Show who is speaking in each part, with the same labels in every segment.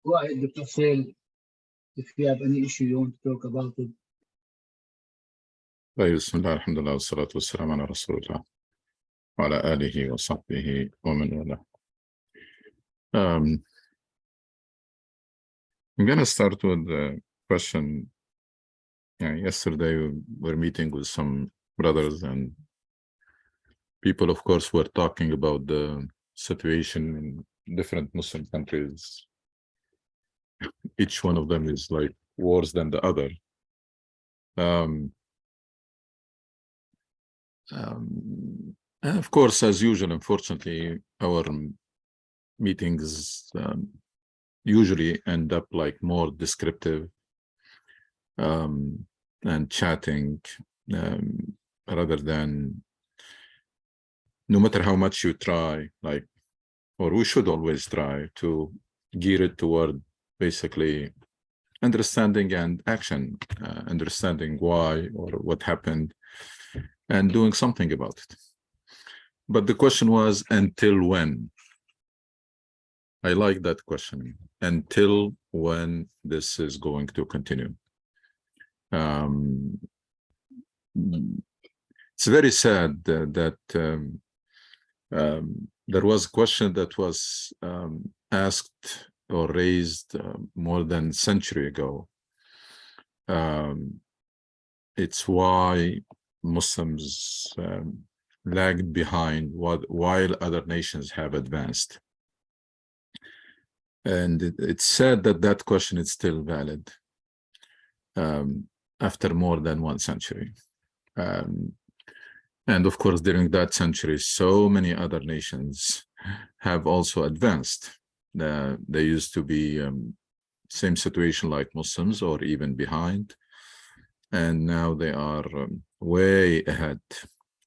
Speaker 1: Go ahead, Dr. Sale, if you have any issue you want to talk about it.
Speaker 2: طيب بسم الله الحمد لله والصلاة والسلام على رسول الله وعلى آله وصحبه ومن والاه. I'm going to start with the question. Yesterday we were meeting with some brothers and people, of course, were talking about the situation in different Muslim countries. Each one of them is like worse than the other. And of course, as usual, unfortunately, our meetings usually end up like more descriptive and chatting rather than, no matter how much you try, like, or we should always try to gear it toward basically understanding and action, understanding why or what happened and doing something about it. But the question was, until when? I like that question. Until when this is going to continue? It's very sad that there was a question that was asked or raised more than a century ago. It's why Muslims lagged behind while other nations have advanced. And it's sad that that question is still valid after more than 1 century. And of course, during that century, so many other nations have also advanced. They used to be same situation like Muslims or even behind. And now they are way ahead.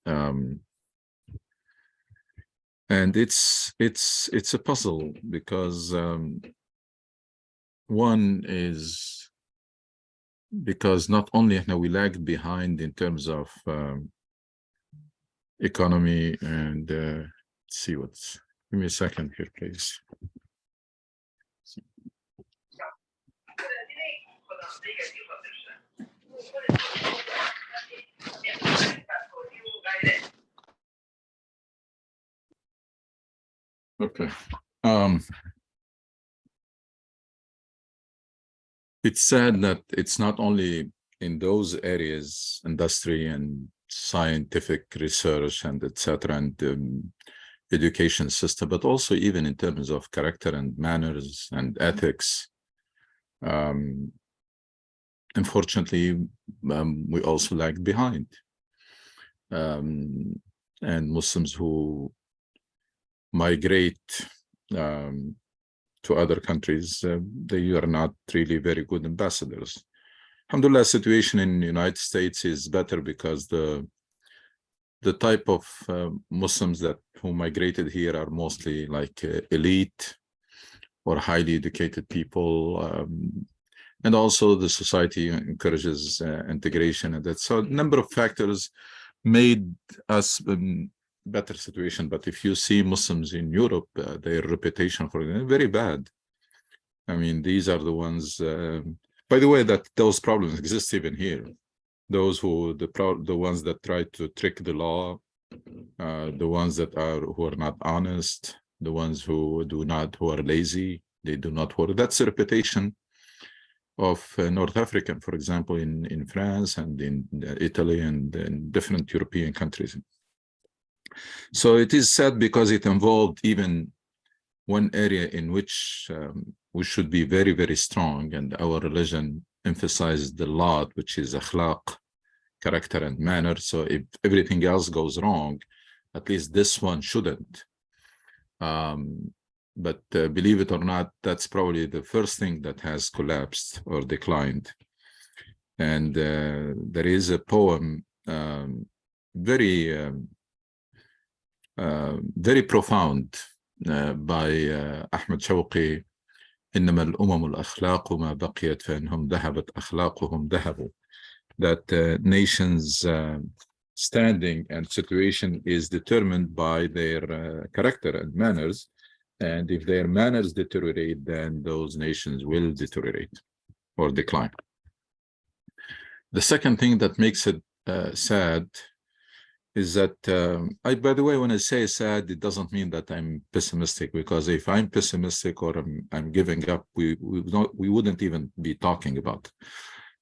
Speaker 2: And it's a puzzle because one is because not only have we lagged behind in terms of economy and let's see what's, give me a second here, please. Okay. It's sad that it's not only in those areas, industry and scientific research and etc. and education system, but also even in terms of character and manners and ethics. Unfortunately, we also lag behind. And Muslims who migrate to other countries, they are not really very good ambassadors. Alhamdulillah, situation in the United States is better because the type of Muslims who migrated here are mostly like elite or highly educated people. And also the society encourages integration, and that's so a number of factors made us better situation. But if you see Muslims in Europe, their reputation for them very bad. I mean, these are the ones, by the way, that those problems exist even here. Those who, the ones that try to trick the law, the ones that who are not honest, the ones who are lazy, they do not work. That's the reputation of North African, for example, in France and in Italy and in different European countries. So it is sad because it involved even one area in which we should be very, very strong, and our religion emphasizes a lot, which is akhlaq, character and manner. So if everything else goes wrong, at least this one shouldn't. But believe it or not, that's probably the first thing that has collapsed or declined. And there is a poem, very profound by Ahmed Shawqi, إنما الأمم الأخلاق ما بقيت فإنهم ذهبت أخلاقهم ذهبوا. That nations' standing and situation is determined by their character and manners. And if their manners deteriorate, then those nations will deteriorate or decline. The second thing that makes it sad is that, by the way, when I say sad, it doesn't mean that I'm pessimistic, because if I'm pessimistic or I'm giving up, we wouldn't even be talking about it.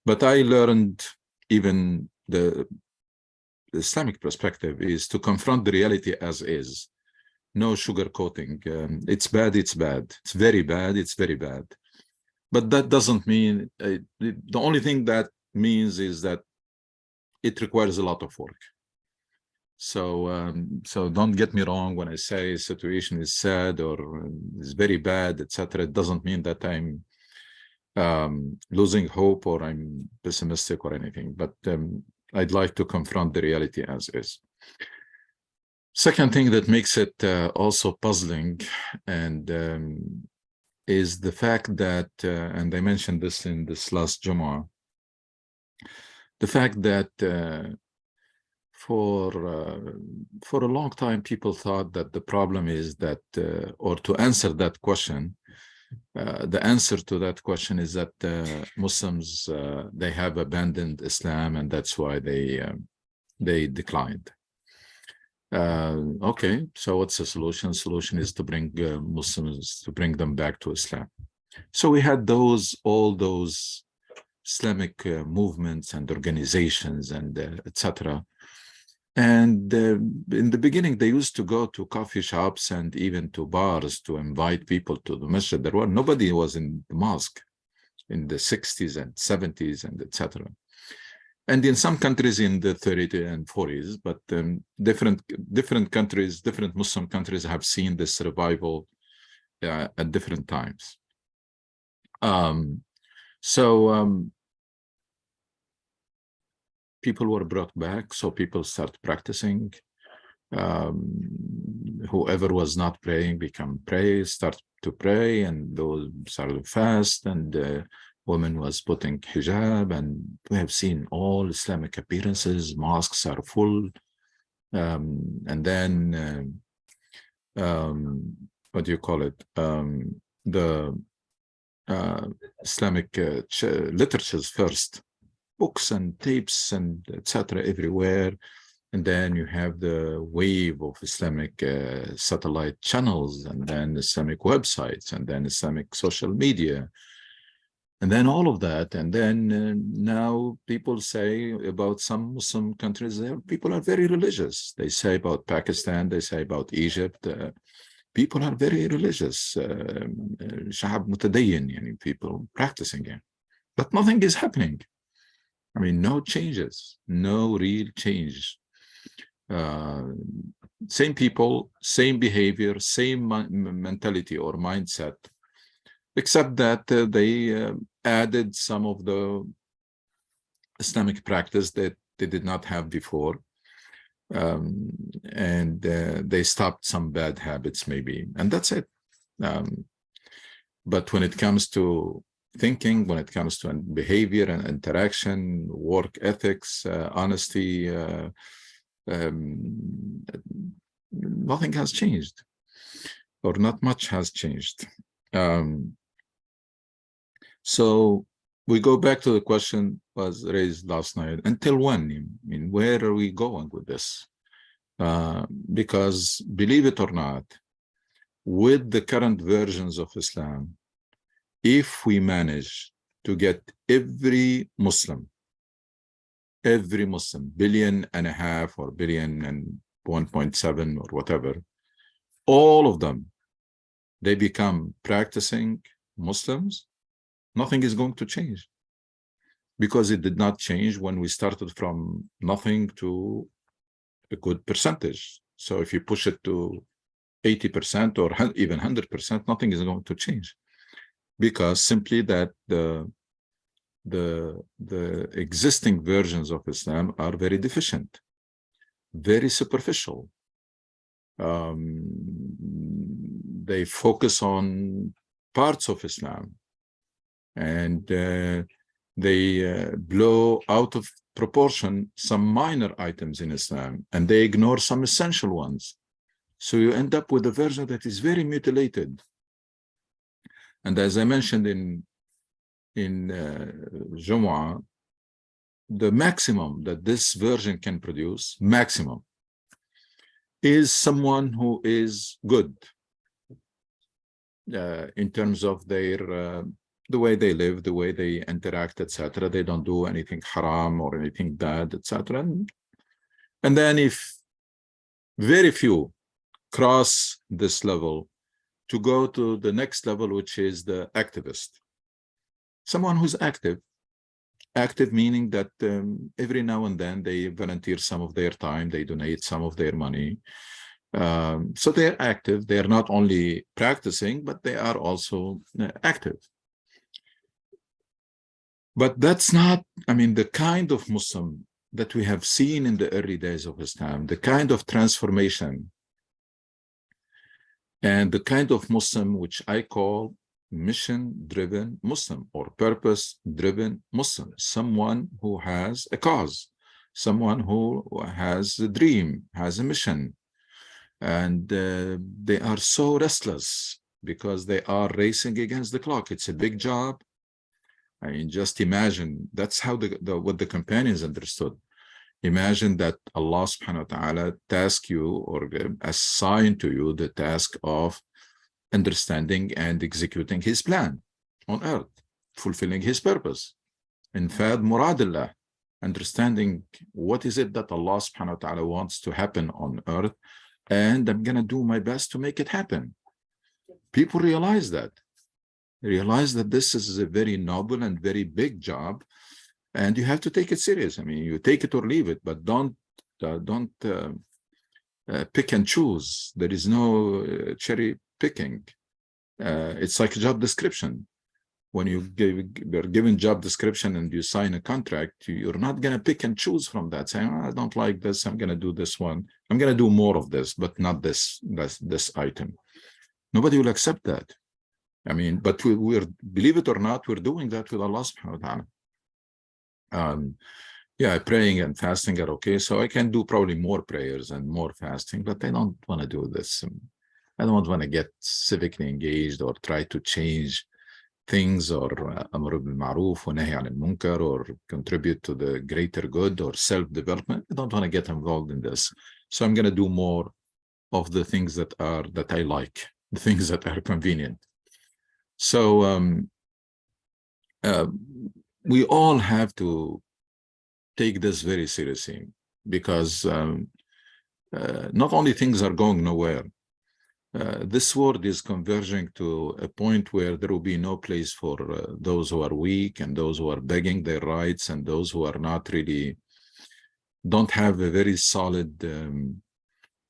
Speaker 2: But I learned even the Islamic perspective is to confront the reality as is. No sugarcoating. It's bad, it's bad. It's very bad, it's very bad. But that doesn't mean, the only thing that means is that it requires a lot of work. So, so don't get me wrong when I say situation is sad or is very bad, etc. It doesn't mean that I'm losing hope or I'm pessimistic or anything, but I'd like to confront the reality as is. Second thing that makes it also puzzling and is the fact that, and I mentioned this in this last Jumu'ah, the fact that for a long time, people thought that the problem is that, or to answer that question, the answer to that question is that Muslims, they have abandoned Islam and that's why they declined. Okay, so what's the solution? Solution is to bring Muslims, to bring them back to Islam. So we had all those Islamic movements and organizations and etc. And in the beginning, they used to go to coffee shops and even to bars to invite people to the masjid. Nobody was in the mosque in the 60s and 70s and etc. And in some countries in the 30s and 40s, but different countries, different Muslim countries have seen this revival at different times. People were brought back, so people start practicing. Whoever was not praying start to pray, and those started fast, and women was putting hijab, and we have seen all Islamic appearances. Mosques are full, and then what do you call it? The Islamic literatures first. Books and tapes and etc. everywhere, and then you have the wave of Islamic satellite channels, and then Islamic websites, and then Islamic social media, and then all of that. And then now people say about some Muslim countries, people are very religious. They say about Pakistan, they say about Egypt, people are very religious. Shahab mutadayyin, people practicing it, but nothing is happening. I mean, no changes, no real change. Same people, same behavior, same mentality or mindset, except that they added some of the Islamic practice that they did not have before. And they stopped some bad habits maybe, and that's it. But when it comes to thinking, when it comes to behavior and interaction, work ethics, honesty, nothing has changed, or not much has changed. So we go back to the question was raised last night. Until when? I mean, where are we going with this? Because believe it or not, with the current versions of Islam, if we manage to get every Muslim, 1.5 billion or billion and 1.7 or whatever, all of them, they become practicing Muslims, nothing is going to change, because it did not change when we started from nothing to a good percentage. So if you push it to 80% or even 100%, nothing is going to change, because simply that the existing versions of Islam are very deficient, very superficial. They focus on parts of Islam, and they blow out of proportion some minor items in Islam, and they ignore some essential ones. So you end up with a version that is very mutilated. And as I mentioned in Jumu'ah, the maximum that this version can produce, maximum, is someone who is good in terms of their the way they live, the way they interact, etc. They don't do anything haram or anything bad, etc. And then if very few cross this level to go to the next level, which is the activist, someone who's active meaning that every now and then they volunteer some of their time, they donate some of their money. So they're active. They're not only practicing, but they are also active. But that's not, I mean, the kind of Muslim that we have seen in the early days of Islam, the kind of transformation and the kind of Muslim which I call mission-driven Muslim or purpose-driven Muslim, someone who has a cause, someone who has a dream, has a mission, and they are so restless because they are racing against the clock. It's a big job. I mean, just imagine, that's how what the companions understood. Imagine that Allah subhanahu wa ta'ala task you or assign to you the task of understanding and executing his plan on earth, fulfilling his purpose. In fact, muradillah, understanding what is it that Allah subhanahu wa ta'ala wants to happen on earth, and I'm going to do my best to make it happen. People realize that. Realize that this is a very noble and very big job, and you have to take it serious. I mean, you take it or leave it, but don't pick and choose. There is no cherry picking. It's like a job description. When you're given job description and you sign a contract, you're not going to pick and choose from that, saying, oh, I don't like this, I'm going to do this one. I'm going to do more of this, but not this item. Nobody will accept that. I mean, but we're, believe it or not, we're doing that with Allah subhanahu wa ta'ala. Yeah, praying and fasting are okay. So I can do probably more prayers and more fasting, but I don't want to do this. I don't want to get civically engaged or try to change things or amr bil ma'ruf wa nahy anil munkar or contribute to the greater good or self-development. I don't want to get involved in this. So I'm going to do more of the things that I like, the things that are convenient. So we all have to take this very seriously, because not only things are going nowhere, this world is converging to a point where there will be no place for those who are weak and those who are begging their rights and those who are not really, don't have a very solid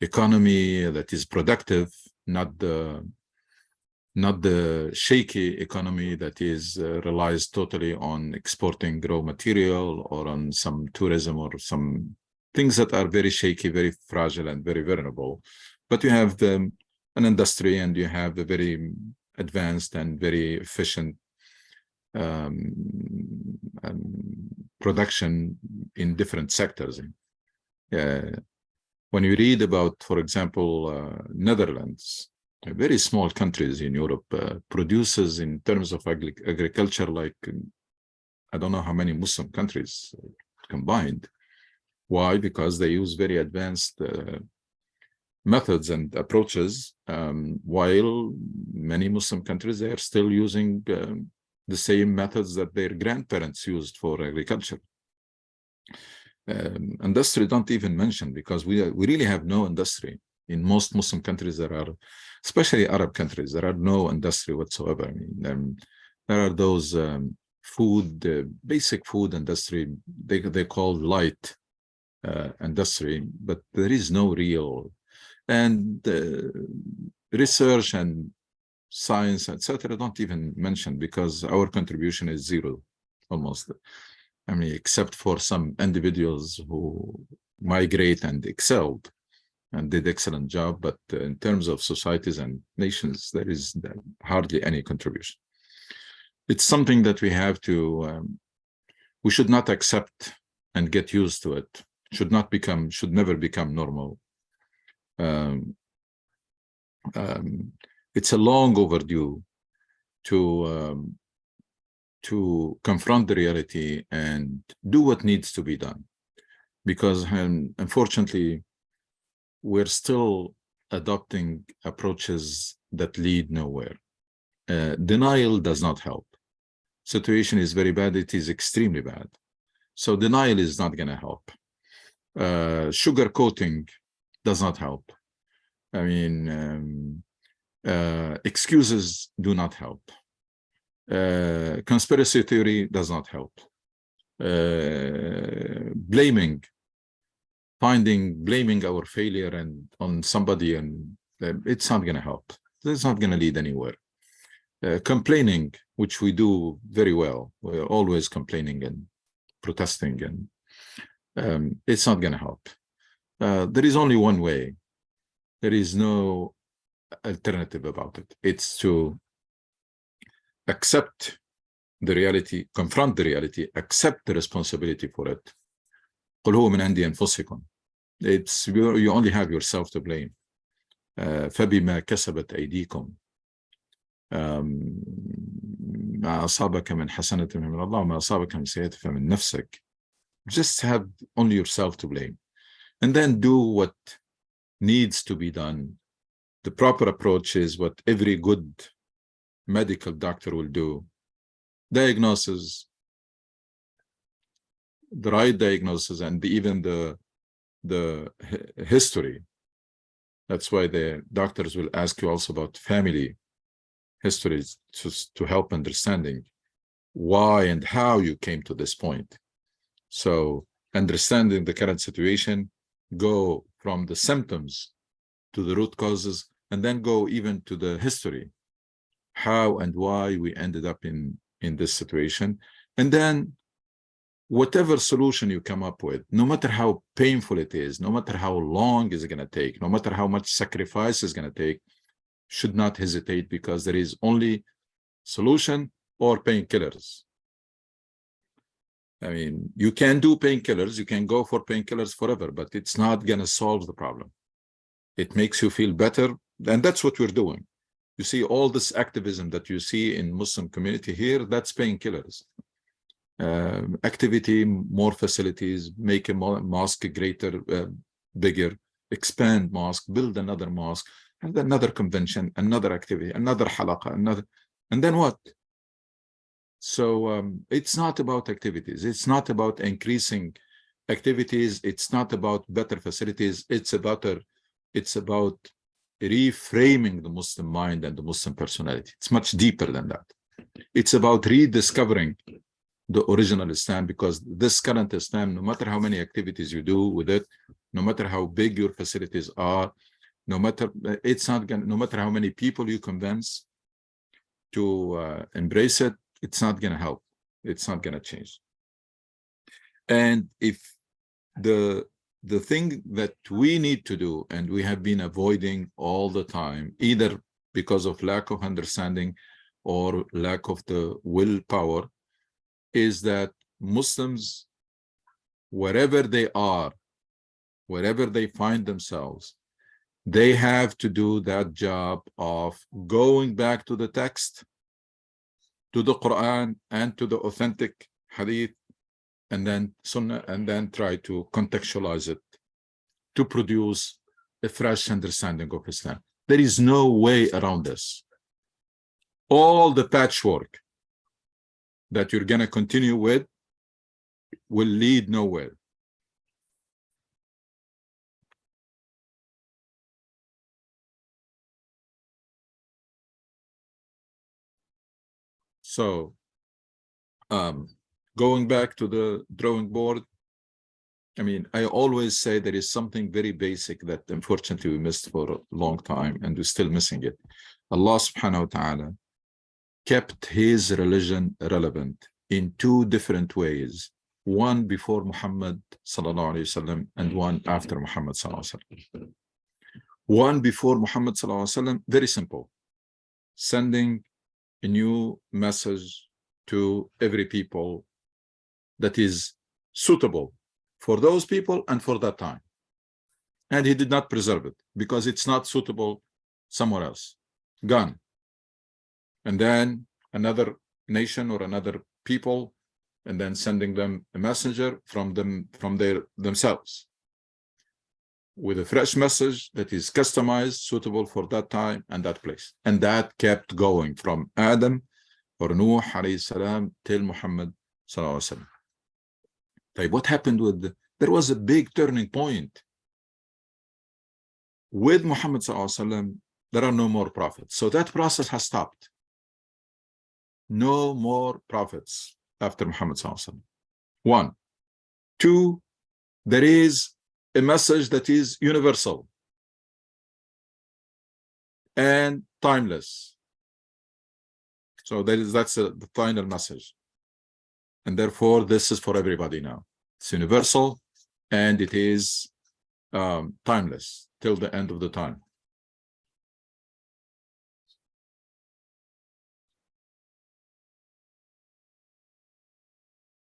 Speaker 2: economy that is productive, not the shaky economy that is relies totally on exporting raw material or on some tourism or some things that are very shaky, very fragile, and very vulnerable. But you have an industry, and you have a very advanced and very efficient production in different sectors. When you read about, for example, Netherlands, very small countries in Europe, produces in terms of agriculture like, I don't know how many Muslim countries combined. Why? Because they use very advanced methods and approaches, while many Muslim countries, they are still using the same methods that their grandparents used for agriculture. Industry don't even mention, because we really have no industry. In most Muslim countries, there are, especially Arab countries, there are no industry whatsoever. I mean, there are those basic food industry, they call light industry, but there is no real, and research and science, etc., don't even mention, because our contribution is zero, almost. I mean, except for some individuals who migrate and excelled and did excellent job, but in terms of societies and nations, there is hardly any contribution. It's something that we have to, we should not accept and get used to it. Should never become normal. it's a long overdue to confront the reality and do what needs to be done, because unfortunately we're still adopting approaches that lead nowhere. Denial does not help. Situation is very bad. It is extremely bad. So denial is not going to help. Sugarcoating does not help. I mean, excuses do not help. Conspiracy theory does not help. Blaming our failure and on somebody, and it's not going to help. It's not going to lead anywhere. Complaining, which we do very well, we're always complaining and protesting, and it's not going to help. There is only one way. There is no alternative about it. It's to accept the reality, confront the reality, accept the responsibility for it. قل هو من عند أنفسكم. It's you only have yourself to blame. فبما كسبت أيديكم ما أصابك من حسنة من الله وما أصابك من سيئة فمن نفسك. Just have only yourself to blame, and then do what needs to be done. The proper approach is what every good medical doctor will do. Diagnosis, the right diagnosis, and even the history. That's why the doctors will ask you also about family histories to help understanding why and how you came to this point. So understanding the current situation, go from the symptoms to the root causes, and then go even to the history, how and why we ended up in this situation. And then whatever solution you come up with, no matter how painful it is, no matter how long is it going to take, no matter how much sacrifice it's going to take, should not hesitate, because there is only solution or painkillers. I mean, you can do painkillers, you can go for painkillers forever, but it's not going to solve the problem. It makes you feel better, and that's what we're doing. You see all this activism that you see in Muslim community here, that's painkillers. Activity, more facilities, make a mosque greater, bigger, expand mosque, build another mosque, and another convention, another activity, another halaqa, another, and then what? So it's not about activities. It's not about increasing activities. It's not about better facilities. It's about reframing the Muslim mind and the Muslim personality. It's much deeper than that. It's about rediscovering the original Islam, because this current Islam, no matter how many activities you do with it, no matter how big your facilities are, no matter how many people you convince to embrace it, it's not going to help. It's not going to change. And if the thing that we need to do, and we have been avoiding all the time, either because of lack of understanding or lack of the willpower, is that Muslims, wherever they are, wherever they find themselves, they have to do that job of going back to the text, to the Quran, and to the authentic hadith, and then Sunnah, and then try to contextualize it to produce a fresh understanding of Islam. There is no way around this. All the patchwork that you're going to continue with will lead nowhere. So going back to the drawing board, I mean, I always say there is something very basic that unfortunately we missed for a long time, and we're still missing it. Allah subhanahu wa ta'ala kept his religion relevant in two different ways, one before Muhammad sallallahu alaihi wasallam and one after Muhammad sallallahu alaihi wasallam. One before Muhammad sallallahu alaihi wasallam, very simple, sending a new message to every people that is suitable for those people and for that time. And he did not preserve it because it's not suitable somewhere else, gone. And then another nation or another people, and then sending them a messenger from themselves with a fresh message that is customized, suitable for that time and that place. And that kept going from Adam or Nuh alayhi salam till Muhammad sallallahu alaihi wasallam. Okay, what happened there was a big turning point. With Muhammad sallallahu alaihi wasallam, there are no more prophets. So that process has stopped. No more prophets after Muhammad sallallahu alaihi wasallam. 1. 2, there is a message that is universal and timeless. So that's the final message. And therefore, this is for everybody now. It's universal and it is timeless till the end of the time.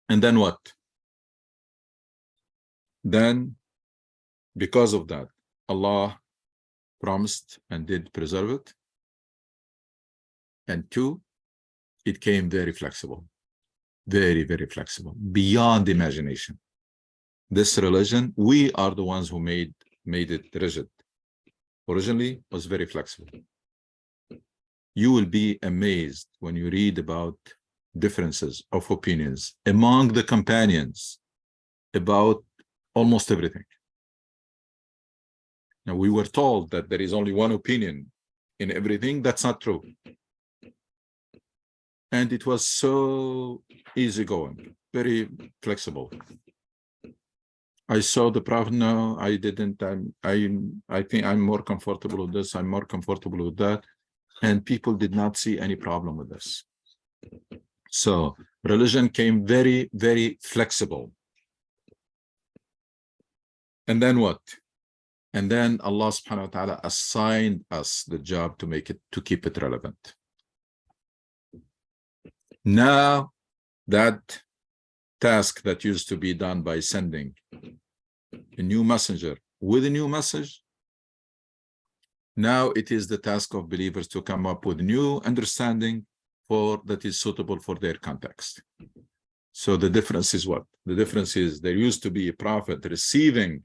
Speaker 2: And then what? Then, because of that, Allah promised and did preserve it. And 2, it came very flexible. Very, very flexible. Beyond imagination. This religion, we are the ones who made it rigid. Originally, it was very flexible. You will be amazed when you read about differences of opinions among the companions about almost everything. Now, we were told that there is only one opinion in everything. That's not true. And it was so easygoing, very flexible. I saw the Prophet. No, I didn't. I think I'm more comfortable with this. I'm more comfortable with that. And people did not see any problem with this. So religion came very, very flexible. And then what? And then Allah subhanahu wa ta'ala assigned us the job to keep it relevant. Now that task that used to be done by sending a new messenger with a new message, now it is the task of believers to come up with new understanding that is suitable for their context. So the difference is what? The difference is there used to be a prophet receiving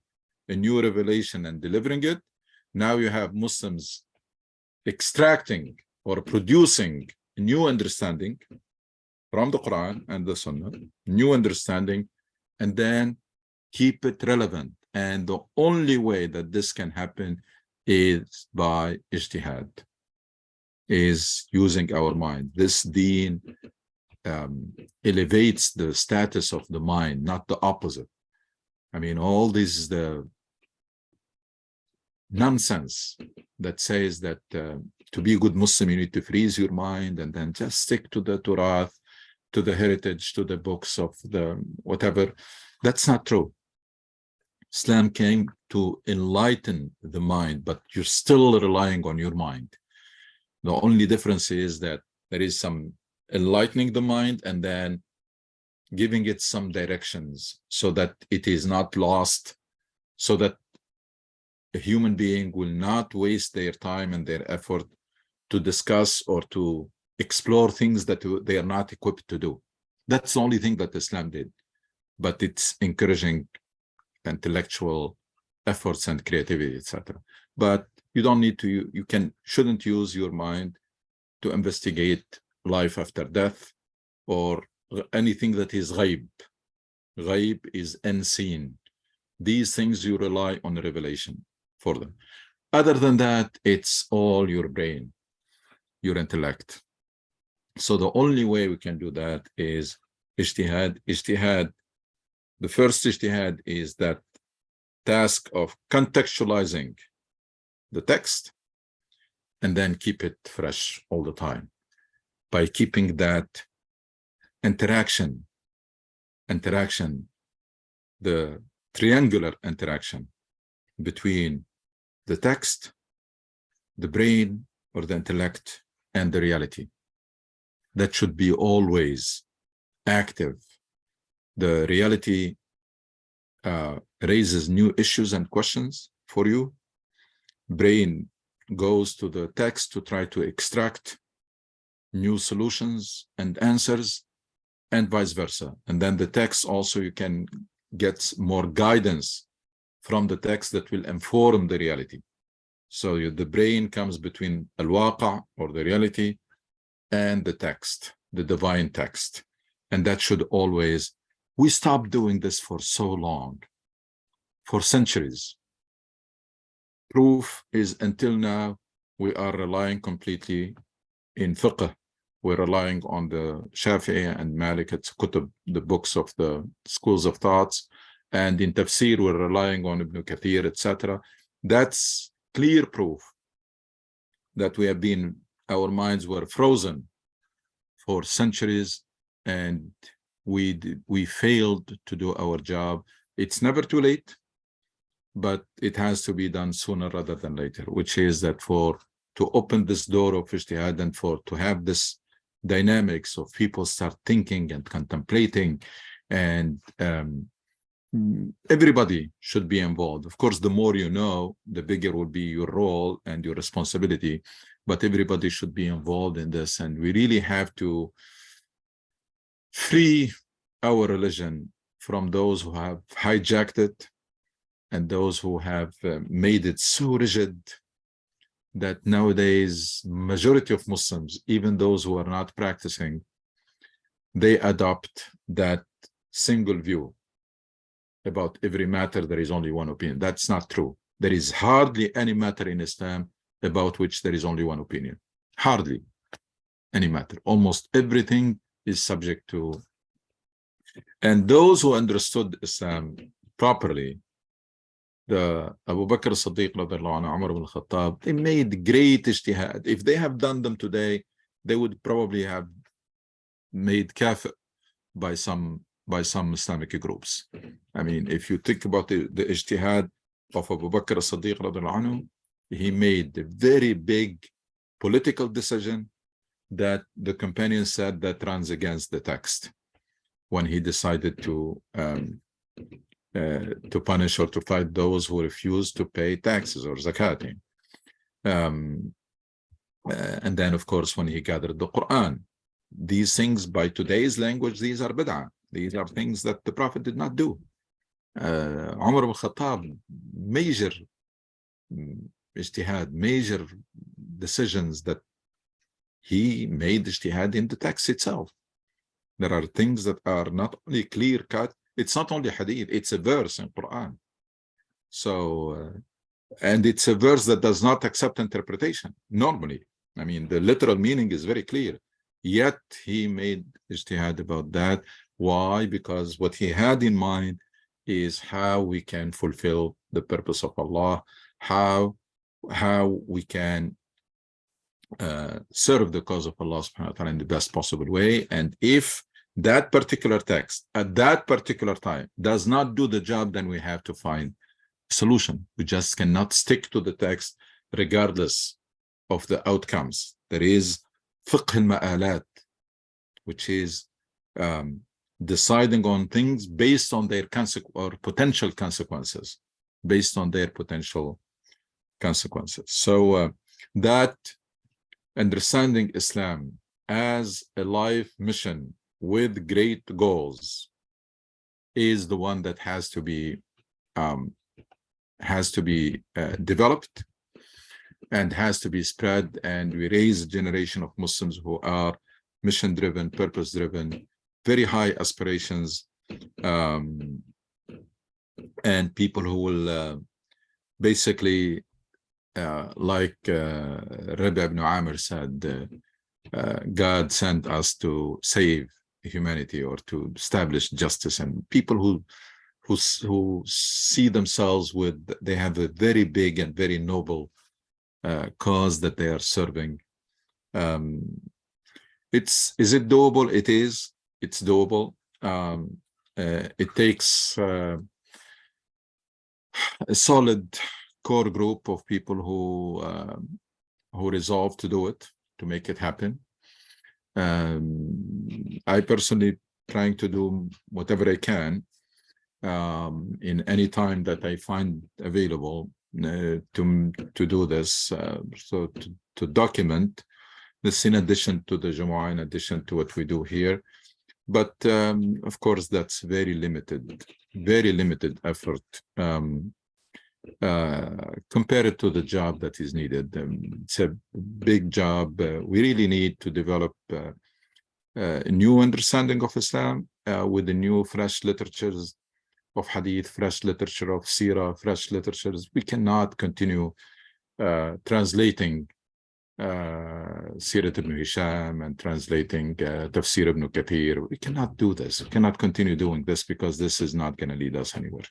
Speaker 2: a new revelation and delivering it. Now you have Muslims extracting or producing a new understanding from the Quran and the Sunnah, new understanding, and then keep it relevant. And the only way that this can happen is by ijtihad, is using our mind. This deen elevates the status of the mind, not the opposite. I mean, all this is the nonsense that says that to be a good Muslim, you need to freeze your mind and then just stick to the Torah, to the heritage, to the books of the whatever. That's not true. Islam came to enlighten the mind, but you're still relying on your mind. The only difference is that there is some enlightening the mind and then giving it some directions so that it is not lost, so that a human being will not waste their time and their effort to discuss or to explore things that they are not equipped to do. That's the only thing that Islam did. But it's encouraging intellectual efforts and creativity, etc. But you don't need to, shouldn't use your mind to investigate life after death or anything that is ghaib. Ghaib is unseen. These things you rely on revelation for them. Other than that, it's all your brain, your intellect. So the only way we can do that is ijtihad. Ijtihad, the first ijtihad is that task of contextualizing the text and then keep it fresh all the time by keeping that interaction, the triangular interaction between the text, the brain or the intellect, and the reality. That should be always active. The reality raises new issues and questions for you. Brain goes to the text to try to extract new solutions and answers, and vice versa. And then the text also, you can get more guidance from the text that will inform the reality. So the brain comes between al-waqa, or the reality, and the text, the divine text. And that should always, we stopped doing this for so long, for centuries. Proof is until now, we are relying completely in fiqh. We're relying on the Shafi'i and Malik, it's Kutub, the books of the schools of thoughts. And in tafsir, we're relying on Ibn Kathir, etc. That's clear proof that we have been, our minds were frozen for centuries, and we failed to do our job. It's never too late, but it has to be done sooner rather than later, which is that to open this door of ijtihad, and to have this dynamics of people start thinking and contemplating, and everybody should be involved. Of course, the more you know, the bigger will be your role and your responsibility, but everybody should be involved in this. And we really have to free our religion from those who have hijacked it, and those who have made it so rigid that nowadays majority of Muslims, even those who are not practicing, they adopt that single view about every matter. There is only one opinion. That's not true. There is hardly any matter in Islam about which there is only one opinion. Hardly any matter. Almost everything is subject to. And those who understood Islam properly, the Abu Bakr as-Siddiq, Umar ibn Khattab, they made great ijtihad. If they have done them today, they would probably have made kafir by some Islamic groups. I mean, if you think about the ijtihad of Abu Bakr as-Siddiq, he made a very big political decision that the companion said that runs against the text, when he decided to punish or to fight those who refuse to pay taxes or zakat. And then, of course, when he gathered the Quran, these things, by today's language, these are bid'ah. These are things that the Prophet did not do. Umar ibn Khattab, major ijtihad, major decisions that he made ijtihad in the text itself. There are things that are not only clear-cut, it's not only hadith, it's a verse in Quran. So, and it's a verse that does not accept interpretation, normally. I mean, the literal meaning is very clear. Yet, he made ijtihad about that. Why? Because what he had in mind is how we can fulfill the purpose of Allah, how we can serve the cause of Allah subhanahu wa ta'ala in the best possible way. And if that particular text at that particular time does not do the job, then we have to find a solution. We just cannot stick to the text regardless of the outcomes. There is fiqh al-ma'alat, which is deciding on things based on their potential consequences, based on their potential consequences. So that understanding Islam as a life mission with great goals is the one that has to be developed and has to be spread. And we raise a generation of Muslims who are mission-driven, purpose-driven, very high aspirations, and people who will basically, like Rabbi Ibn Amir said, God sent us to save humanity or to establish justice, and people who see themselves they have a very big and very noble cause that they are serving. Is it doable? It is. It's doable. It takes a solid core group of people who resolve to do it, to make it happen. I personally trying to do whatever I can in any time that I find available to do this. So to document this in addition to the Jumu'ah, in addition to what we do here. But of course, that's very limited effort compared to the job that is needed. It's a big job. We really need to develop a new understanding of Islam with the new fresh literatures of Hadith, fresh literature of Sirah, fresh literatures. We cannot continue translating Sirat ibn Hisham and translating Tafsir ibn Kathir. We cannot do this. We cannot continue doing this because this is not going to lead us anywhere.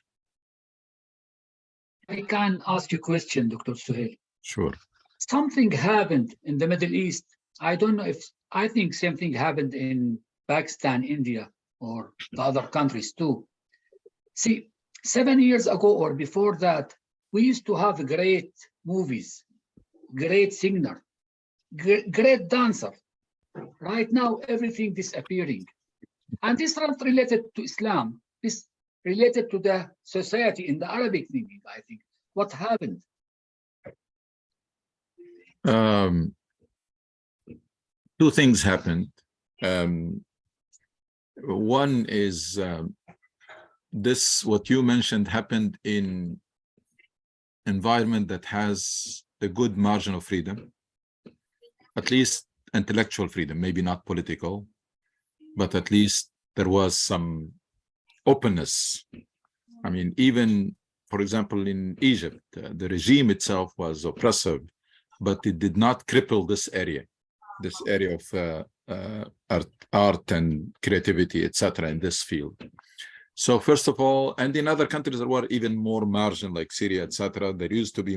Speaker 1: I can ask you a question, Dr. Suhail.
Speaker 2: Sure.
Speaker 1: Something happened in the Middle East. I don't know if, I think same thing happened in Pakistan, India, or the other countries too. See, 7 years ago or before that, we used to have great movies, great singer, great dancer. Right now, everything disappearing. And this is not related to Islam. This related to the society in the Arabic thinking, I think. What happened?
Speaker 2: Two things happened. One is this, what you mentioned, happened in environment that has a good margin of freedom, at least intellectual freedom, maybe not political, but at least there was some openness. I mean, even, for example, in Egypt, the regime itself was oppressive, but it did not cripple this area of art and creativity, etc., in this field. So first of all, and in other countries that were even more margin, like Syria, etc., there used to be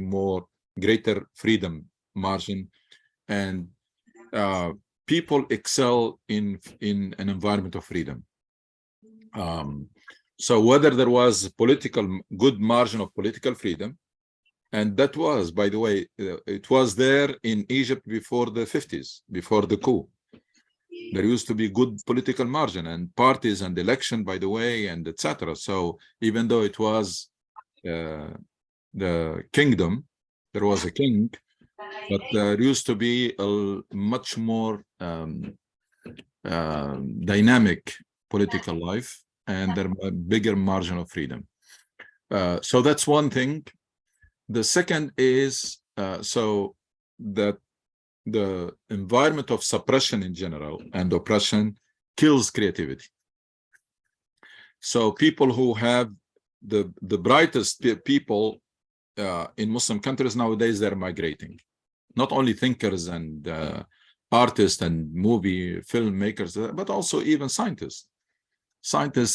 Speaker 2: greater freedom margin, and people excel in an environment of freedom. So whether there was good margin of political freedom, and that was, by the way, it was there in Egypt before the 50s, before the coup. There used to be good political margin and parties and election, by the way, and etc. So even though it was the kingdom, there was a king, but there used to be a much more dynamic political life, and there was a bigger margin of freedom. So that's one thing. The second is so that the environment of suppression in general and oppression kills creativity. So people who have the brightest people in Muslim countries nowadays, they're migrating. Not only thinkers and artists and movie filmmakers, but also even scientists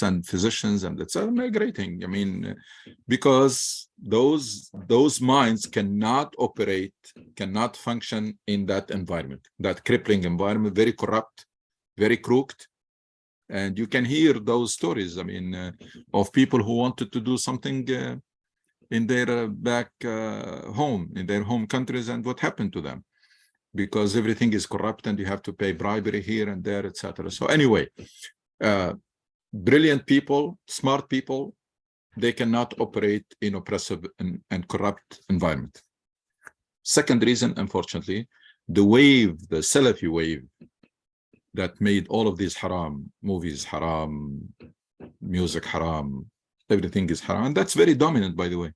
Speaker 2: and physicians, and etc. migrating. I mean, because those minds cannot operate, cannot function in that environment, that crippling environment, very corrupt, very crooked. And you can hear those stories, I mean, of people who wanted to do something in their back home, in their home countries, and what happened to them, because everything is corrupt and you have to pay bribery here and there, etc. So anyway, brilliant people, smart people, they cannot operate in oppressive and corrupt environment. Second reason, unfortunately, the Salafi wave that made all of these haram, movies haram, music haram, everything is haram. And that's very dominant, by the way.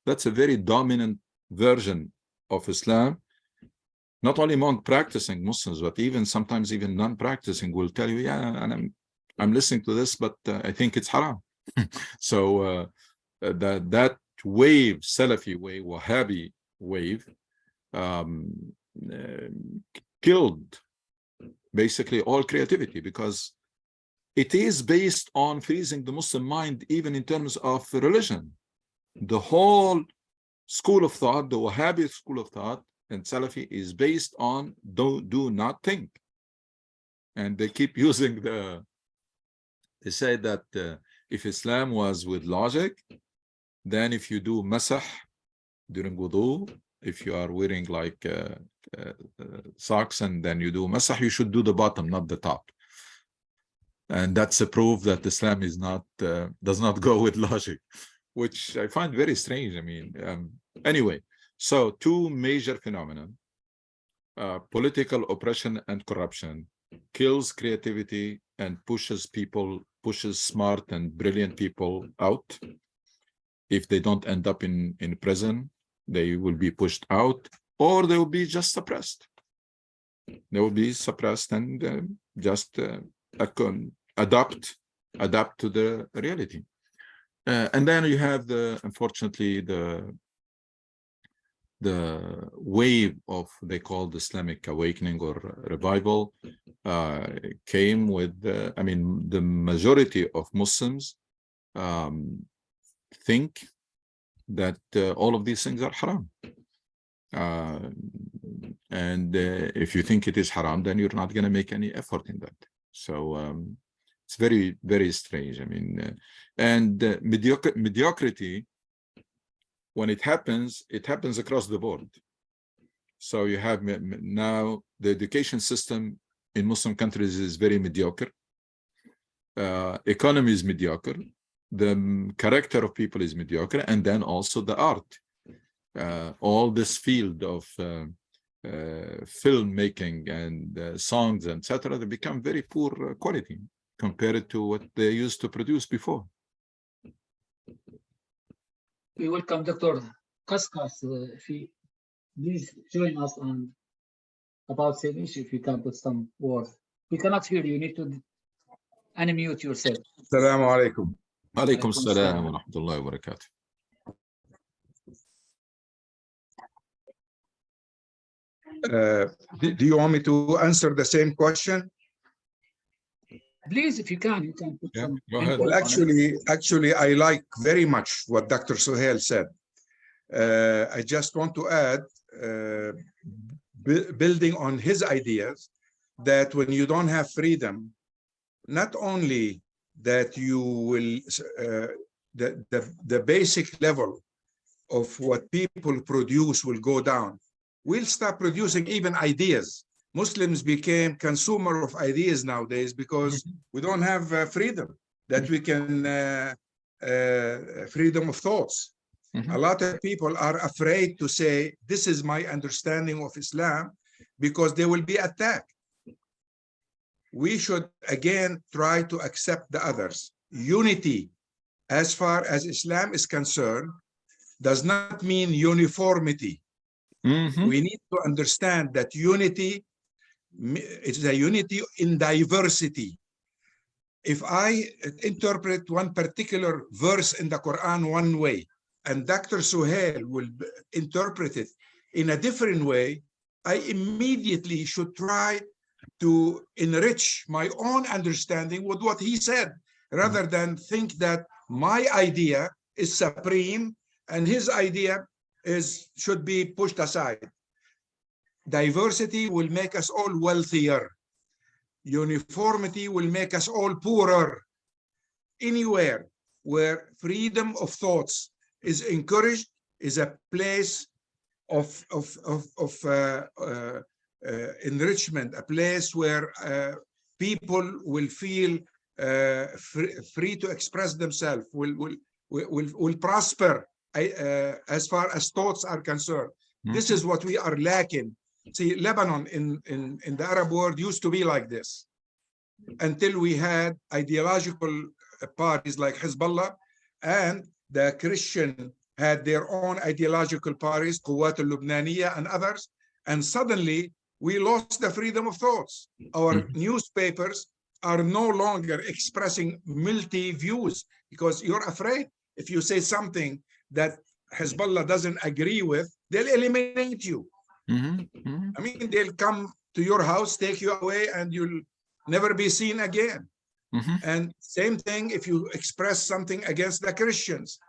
Speaker 2: That's a very dominant version of Islam, not only among practicing Muslims, but even sometimes even non-practicing will tell you, yeah, and I'm listening to this, but I think it's haram. So that wave, Salafi wave, Wahhabi wave, killed basically all creativity, because it is based on freezing the Muslim mind, even in terms of religion. The whole school of thought, the Wahhabi school of thought and Salafi, is based on do not think. And they keep using they say that if Islam was with logic, then if you do masah during wudu, if you are wearing like socks and then you do masah, you should do the bottom, not the top. And that's a proof that Islam is not does not go with logic. which I find very strange. I mean, anyway, so two major phenomena, political oppression and corruption kills creativity and pushes smart and brilliant people out. If they don't end up in prison, they will be pushed out, or they will be just suppressed. They will be suppressed and just adapt to the reality. And then you have unfortunately, the wave of, they call the Islamic awakening or revival, came with, I mean, the majority of Muslims think that all of these things are haram. And if you think it is haram, then you're not going to make any effort in that. So it's very, very strange. I mean, mediocrity, when it happens across the board. So you have now the education system in Muslim countries is very mediocre. Economy is mediocre. The character of people is mediocre. And then also the art. All this field of filmmaking and songs, etc., they become very poor quality compared to what they used to produce before.
Speaker 1: We welcome Dr. Kaskas. If he please join us on about same issue. If you can put some words, we cannot hear you. You need to unmute yourself.
Speaker 3: Assalamu alaikum.
Speaker 2: Alaikum assalam wa rahmatullahi wa barakatuh.
Speaker 3: Do you want me to answer the same question?
Speaker 1: Please, if you can put some.
Speaker 2: Go ahead.
Speaker 3: Well, actually, I like very much what Dr. Suhail said. I just want to add, building on his ideas, that when you don't have freedom, not only that you will, the basic level of what people produce will go down. We'll stop producing even ideas. Muslims became consumer of ideas nowadays because we don't have freedom, that we can, freedom of thoughts. A lot of people are afraid to say, this is my understanding of Islam, because they will be attacked. We should again try to accept the others. Unity, as far as Islam is concerned, does not mean uniformity. We need to understand that unity is a unity in diversity. If I interpret one particular verse in the Quran one way, and Dr. Suhail will interpret it in a different way, I immediately should try to enrich my own understanding with what he said, rather than think that my idea is supreme and his idea should be pushed aside. Diversity will make us all wealthier. Uniformity will make us all poorer. Anywhere where freedom of thoughts is encouraged is a place of enrichment, a place where people will feel free to express themselves, will prosper as far as thoughts are concerned. This is what we are lacking. See, Lebanon in the Arab world used to be like this until we had ideological parties like Hezbollah, and the Christian had their own ideological parties, Quwat al-Lubnaniya and others, and suddenly we lost the freedom of thoughts. Our newspapers are no longer expressing multi-views because you're afraid if you say something that Hezbollah doesn't agree with, they'll eliminate you. I mean, they'll come to your house, take you away, and you'll never be seen again. And same thing if you express something against the Christians,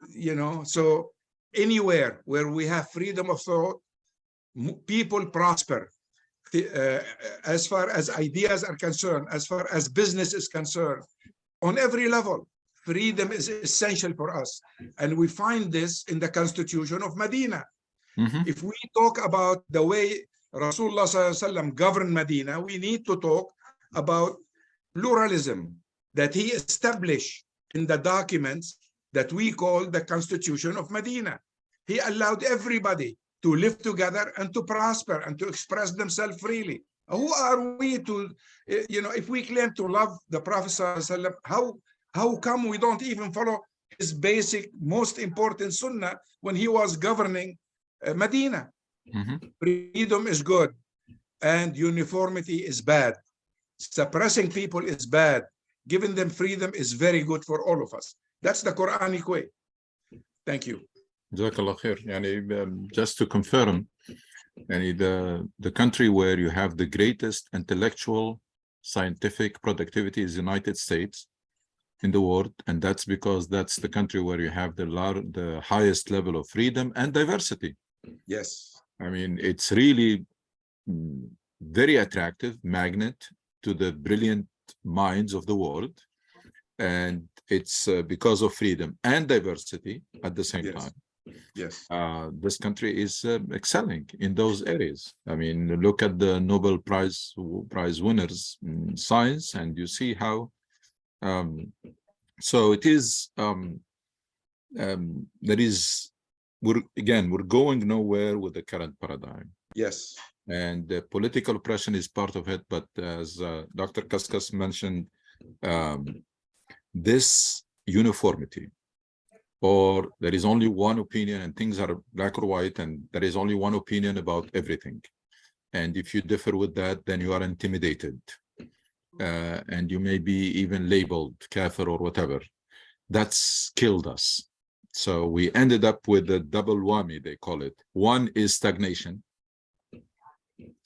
Speaker 3: you know. So anywhere where we have freedom of thought, people prosper. As far as ideas are concerned, as far as business is concerned, on every level, freedom is essential for us. And we find this in the Constitution of Medina. If we talk about the way Rasulullah ﷺ governed Medina, we need to talk about pluralism that he established in the documents that we call the Constitution of Medina. He allowed everybody to live together and to prosper and to express themselves freely. Who are we to, if we claim to love the Prophet ﷺ, how come we don't even follow his basic, most important sunnah when he was governing Medina? Freedom is good and uniformity is bad. Suppressing people is bad. Giving them freedom is very good for all of us. That's the Quranic way. Thank you.
Speaker 2: Jazakallah khair. Just to confirm, the country where you have the greatest intellectual scientific productivity is the United States in the world, and that's because that's the country where you have the highest level of freedom and diversity.
Speaker 3: Yes.
Speaker 2: I mean, it's really very attractive magnet to the brilliant minds of the world, and it's because of freedom and diversity at the same time.
Speaker 3: Yes.
Speaker 2: This country is excelling in those areas. I mean, look at the Nobel Prize winners in science, and you see how. So it is. We're going nowhere with the current paradigm.
Speaker 3: Yes.
Speaker 2: And the political oppression is part of it. But as Dr. Kaskas mentioned, this uniformity, or there is only one opinion and things are black or white, and there is only one opinion about everything. And if you differ with that, then you are intimidated. And you may be even labeled kafir or whatever. That's killed us. So we ended up with a double whammy, they call it. One is stagnation,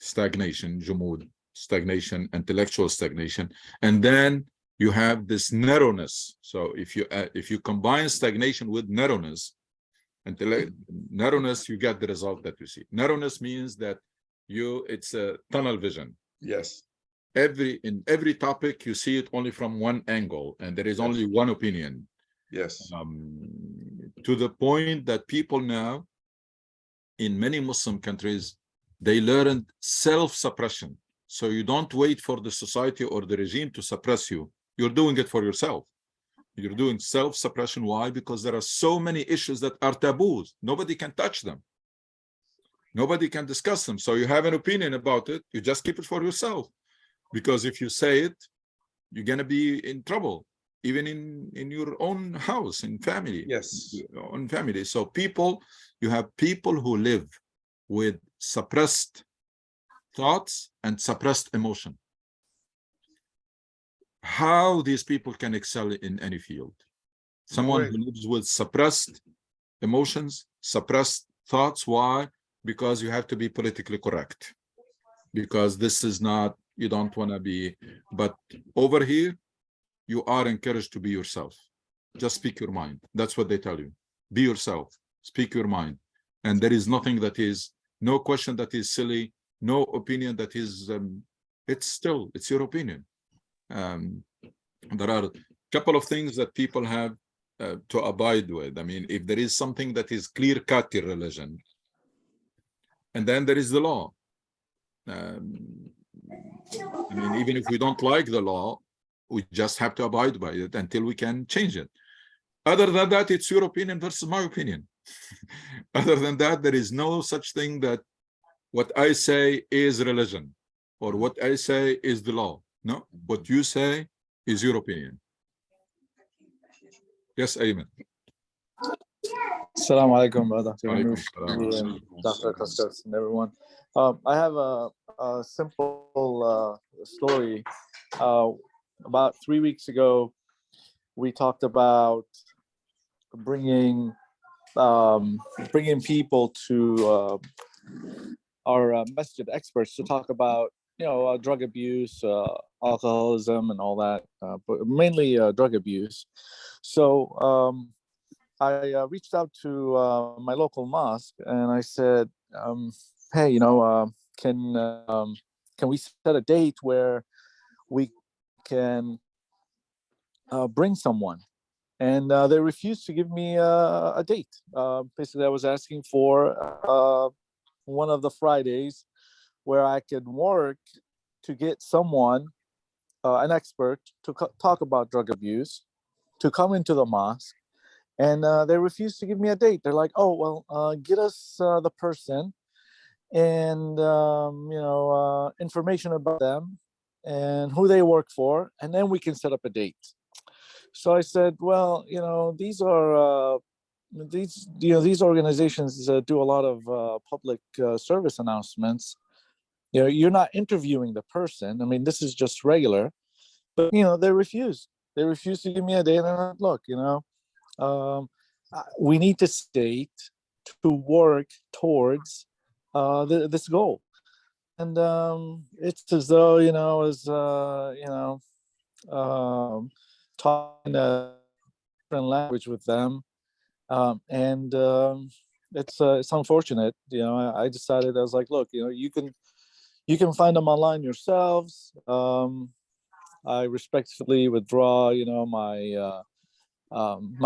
Speaker 2: jumud, stagnation, intellectual stagnation. And then you have this narrowness. So if you combine stagnation with narrowness, you get the result that you see. Narrowness means that it's a tunnel vision.
Speaker 3: Yes.
Speaker 2: In every topic, you see it only from one angle, and there is only one opinion.
Speaker 3: Yes.
Speaker 2: To the point that people now, in many Muslim countries, they learned self-suppression. So you don't wait for the society or the regime to suppress you. You're doing it for yourself. You're doing self-suppression. Why? Because there are so many issues that are taboos. Nobody can touch them. Nobody can discuss them. So you have an opinion about it. You just keep it for yourself. Because if you say it, you're going to be in trouble, even in your own house, in family.
Speaker 3: Yes.
Speaker 2: Your own family. So you have people who live with suppressed thoughts and suppressed emotion. How these people can excel in any field? Someone who lives with suppressed emotions, suppressed thoughts. Why? Because you have to be politically correct. Because this is not, you don't want to be, but over here, you are encouraged to be yourself. Just speak your mind. That's what they tell you. Be yourself, speak your mind. And there is nothing that is, no question that is silly, no opinion that is, it's your opinion. There are a couple of things that people have to abide with. I mean, if there is something that is clear-cut in religion, and then there is the law. I mean, even if we don't like the law, we just have to abide by it until we can change it. Other than that, it's your opinion versus my opinion. Other than that, there is no such thing that what I say is religion or what I say is the law. No, what you say is your opinion. Yes, Ayman.
Speaker 4: Assalamu alaikum, Dr. Manoush, and Dr. Kaskas, and everyone. I have a simple story. About 3 weeks ago, we talked about bringing people to our masjid experts to talk about, drug abuse, alcoholism, and all that, but mainly drug abuse. So I reached out to my local mosque and I said, "Hey, can we set a date where we can bring someone?" And they refused to give me a date. Basically, I was asking for one of the Fridays where I could work to get someone, an expert, to talk about drug abuse, to come into the mosque and they refused to give me a date. They're like, "Oh, well, get us the person and information about them and who they work for, and then we can set up a date." So I said, "Well, these are these organizations do a lot of public service announcements. You're not interviewing the person. I mean, this is just regular." But they refused. They refused to give me a date. And I'm like, "Look, we need to state to work towards this goal." And it's as though as talking a different language with them, and it's unfortunate. I decided, I was like, "Look, you can find them online yourselves." I respectfully withdraw,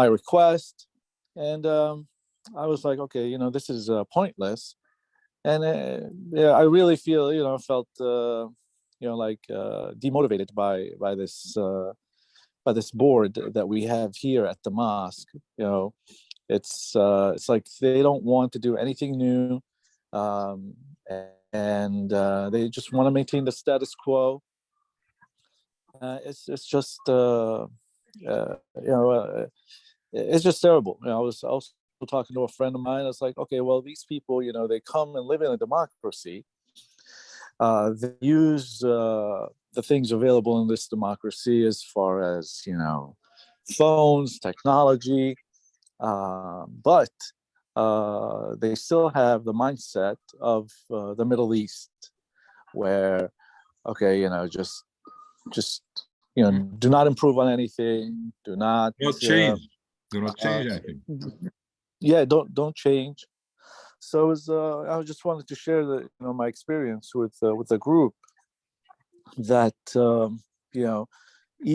Speaker 4: my request, and I was like, "Okay, this is pointless." And yeah, I really felt like demotivated by this board that we have here at the mosque. It's like they don't want to do anything new, um, and they just want to maintain the status quo. It's just it's just terrible. I was also talking to a friend of mine. I was like, "Okay, well, these people, they come and live in a democracy. They use the things available in this democracy as far as phones, technology, but they still have the mindset of the Middle East, where okay, just do not improve on anything, do not
Speaker 2: change. Do not change anything.
Speaker 4: Yeah, don't change." So I just wanted to share my experience with the group, that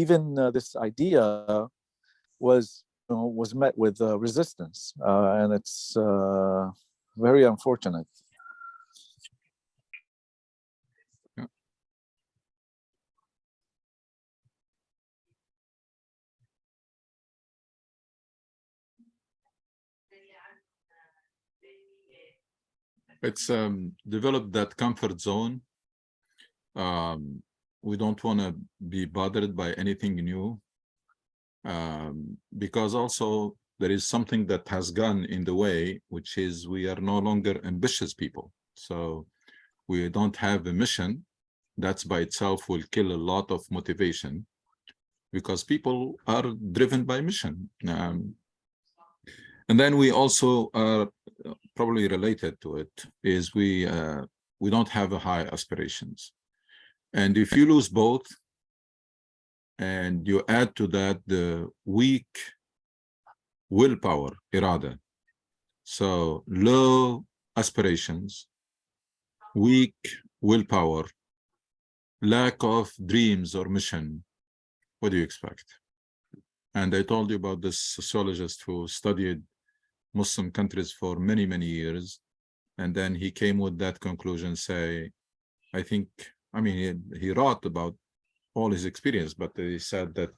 Speaker 4: even this idea was met with resistance, and it's very unfortunate.
Speaker 2: It's developed that comfort zone. We don't want to be bothered by anything new, because also there is something that has gone in the way, which is we are no longer ambitious people. So we don't have a mission. That's by itself will kill a lot of motivation, because people are driven by mission. And then we also are probably related to it is we don't have a high aspirations. And if you lose both, and you add to that the weak willpower, irada, so low aspirations, weak willpower, lack of dreams or mission, what do you expect? And I told you about this sociologist who studied Muslim countries for many, many years. And then he came with that conclusion, say, he wrote about all his experience, but he said that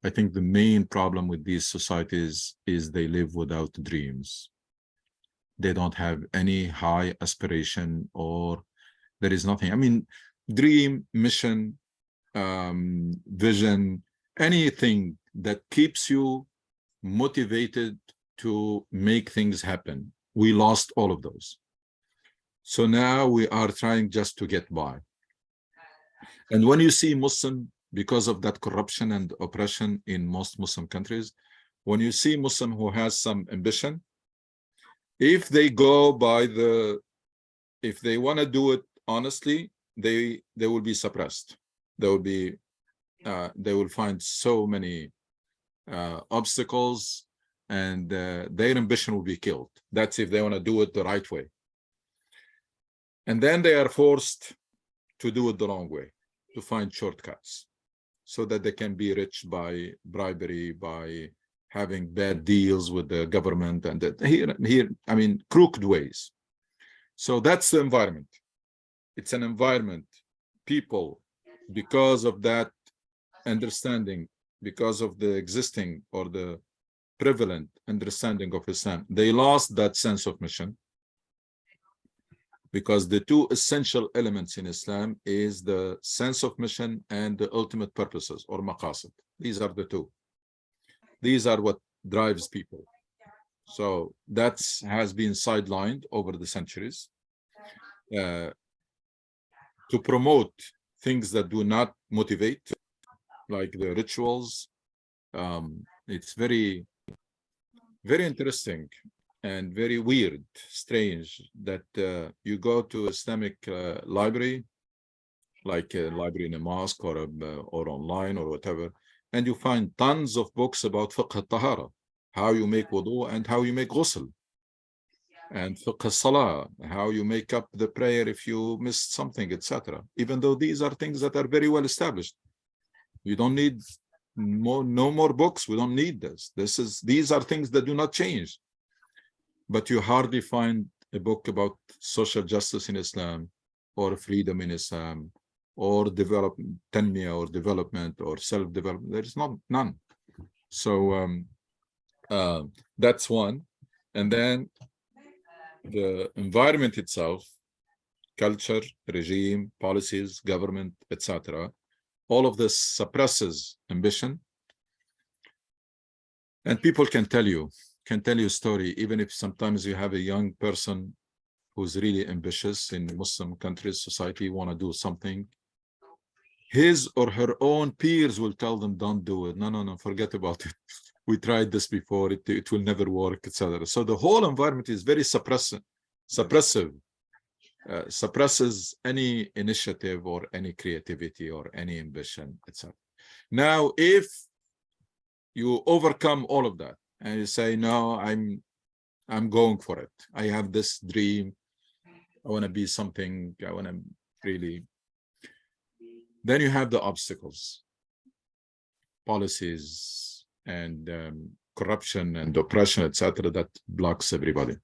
Speaker 2: I think the main problem with these societies is they live without dreams. They don't have any high aspiration, or there is nothing. Dream, mission, vision, anything that keeps you motivated to make things happen. We lost all of those. So now we are trying just to get by. And when you see Muslim, because of that corruption and oppression in most Muslim countries, when you see Muslim who has some ambition, if they go by if they want to do it honestly, they will be suppressed. They will find so many obstacles, and their ambition will be killed. That's if they want to do it the right way. And then they are forced to do it the wrong way, to find shortcuts, so that they can be rich by bribery, by having bad deals with the government, and crooked ways. So that's the environment. It's an environment. People, because of that understanding, because of the existing or the prevalent understanding of Islam, they lost that sense of mission, because the two essential elements in Islam is the sense of mission and the ultimate purposes or maqasid. These are the two. These are what drives people. So that has been sidelined over the centuries to promote things that do not motivate, like the rituals. It's very, very interesting and very weird, strange that you go to Islamic library, like a library in a mosque or online or whatever, and you find tons of books about fiqh al-tahara, how you make wudu and how you make ghusl, and fiqh al-salah, how you make up the prayer if you missed something, etc. Even though these are things that are very well established. You don't need no more books. We don't need this. These are things that do not change. But you hardly find a book about social justice in Islam, or freedom in Islam, or tanmiyah, or development, or self-development. There is none. So that's one. And then the environment itself, culture, regime, policies, government, etc. All of this suppresses ambition. And people can tell you a story, even if sometimes you have a young person who's really ambitious in Muslim countries, society, want to do something. His or her own peers will tell them, don't do it. No, forget about it. We tried this before, it will never work, etc. So the whole environment is very suppressive, suppresses any initiative or any creativity or any ambition, etc. Now, if you overcome all of that and you say, no, I'm going for it. I have this dream. I want to be something. I want to really. Then you have the obstacles, policies, and corruption and oppression, etc., that blocks everybody.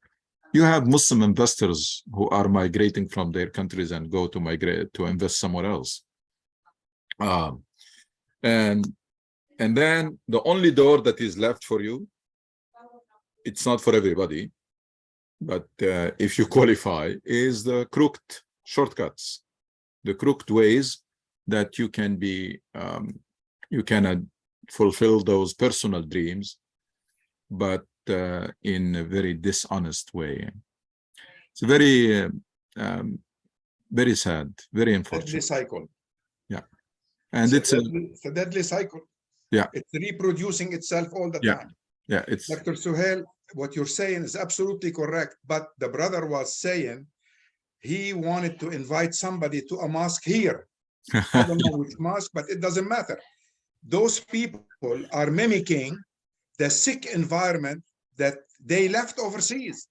Speaker 2: You have Muslim investors who are migrating from their countries and go to migrate to invest somewhere else. And then the only door that is left for you, it's not for everybody, but if you qualify, is the crooked shortcuts, the crooked ways that you can be, you can fulfill those personal dreams, but in a very dishonest way. It's very, very sad, very unfortunate.
Speaker 3: Deadly cycle.
Speaker 2: Yeah, and it's
Speaker 3: a deadly cycle.
Speaker 2: Yeah,
Speaker 3: it's reproducing itself all the time.
Speaker 2: Yeah, it's
Speaker 3: Dr. Suhail, what you're saying is absolutely correct. But the brother was saying he wanted to invite somebody to a mosque here. I don't know which mosque, but it doesn't matter. Those people are mimicking the sick environment that they left overseas.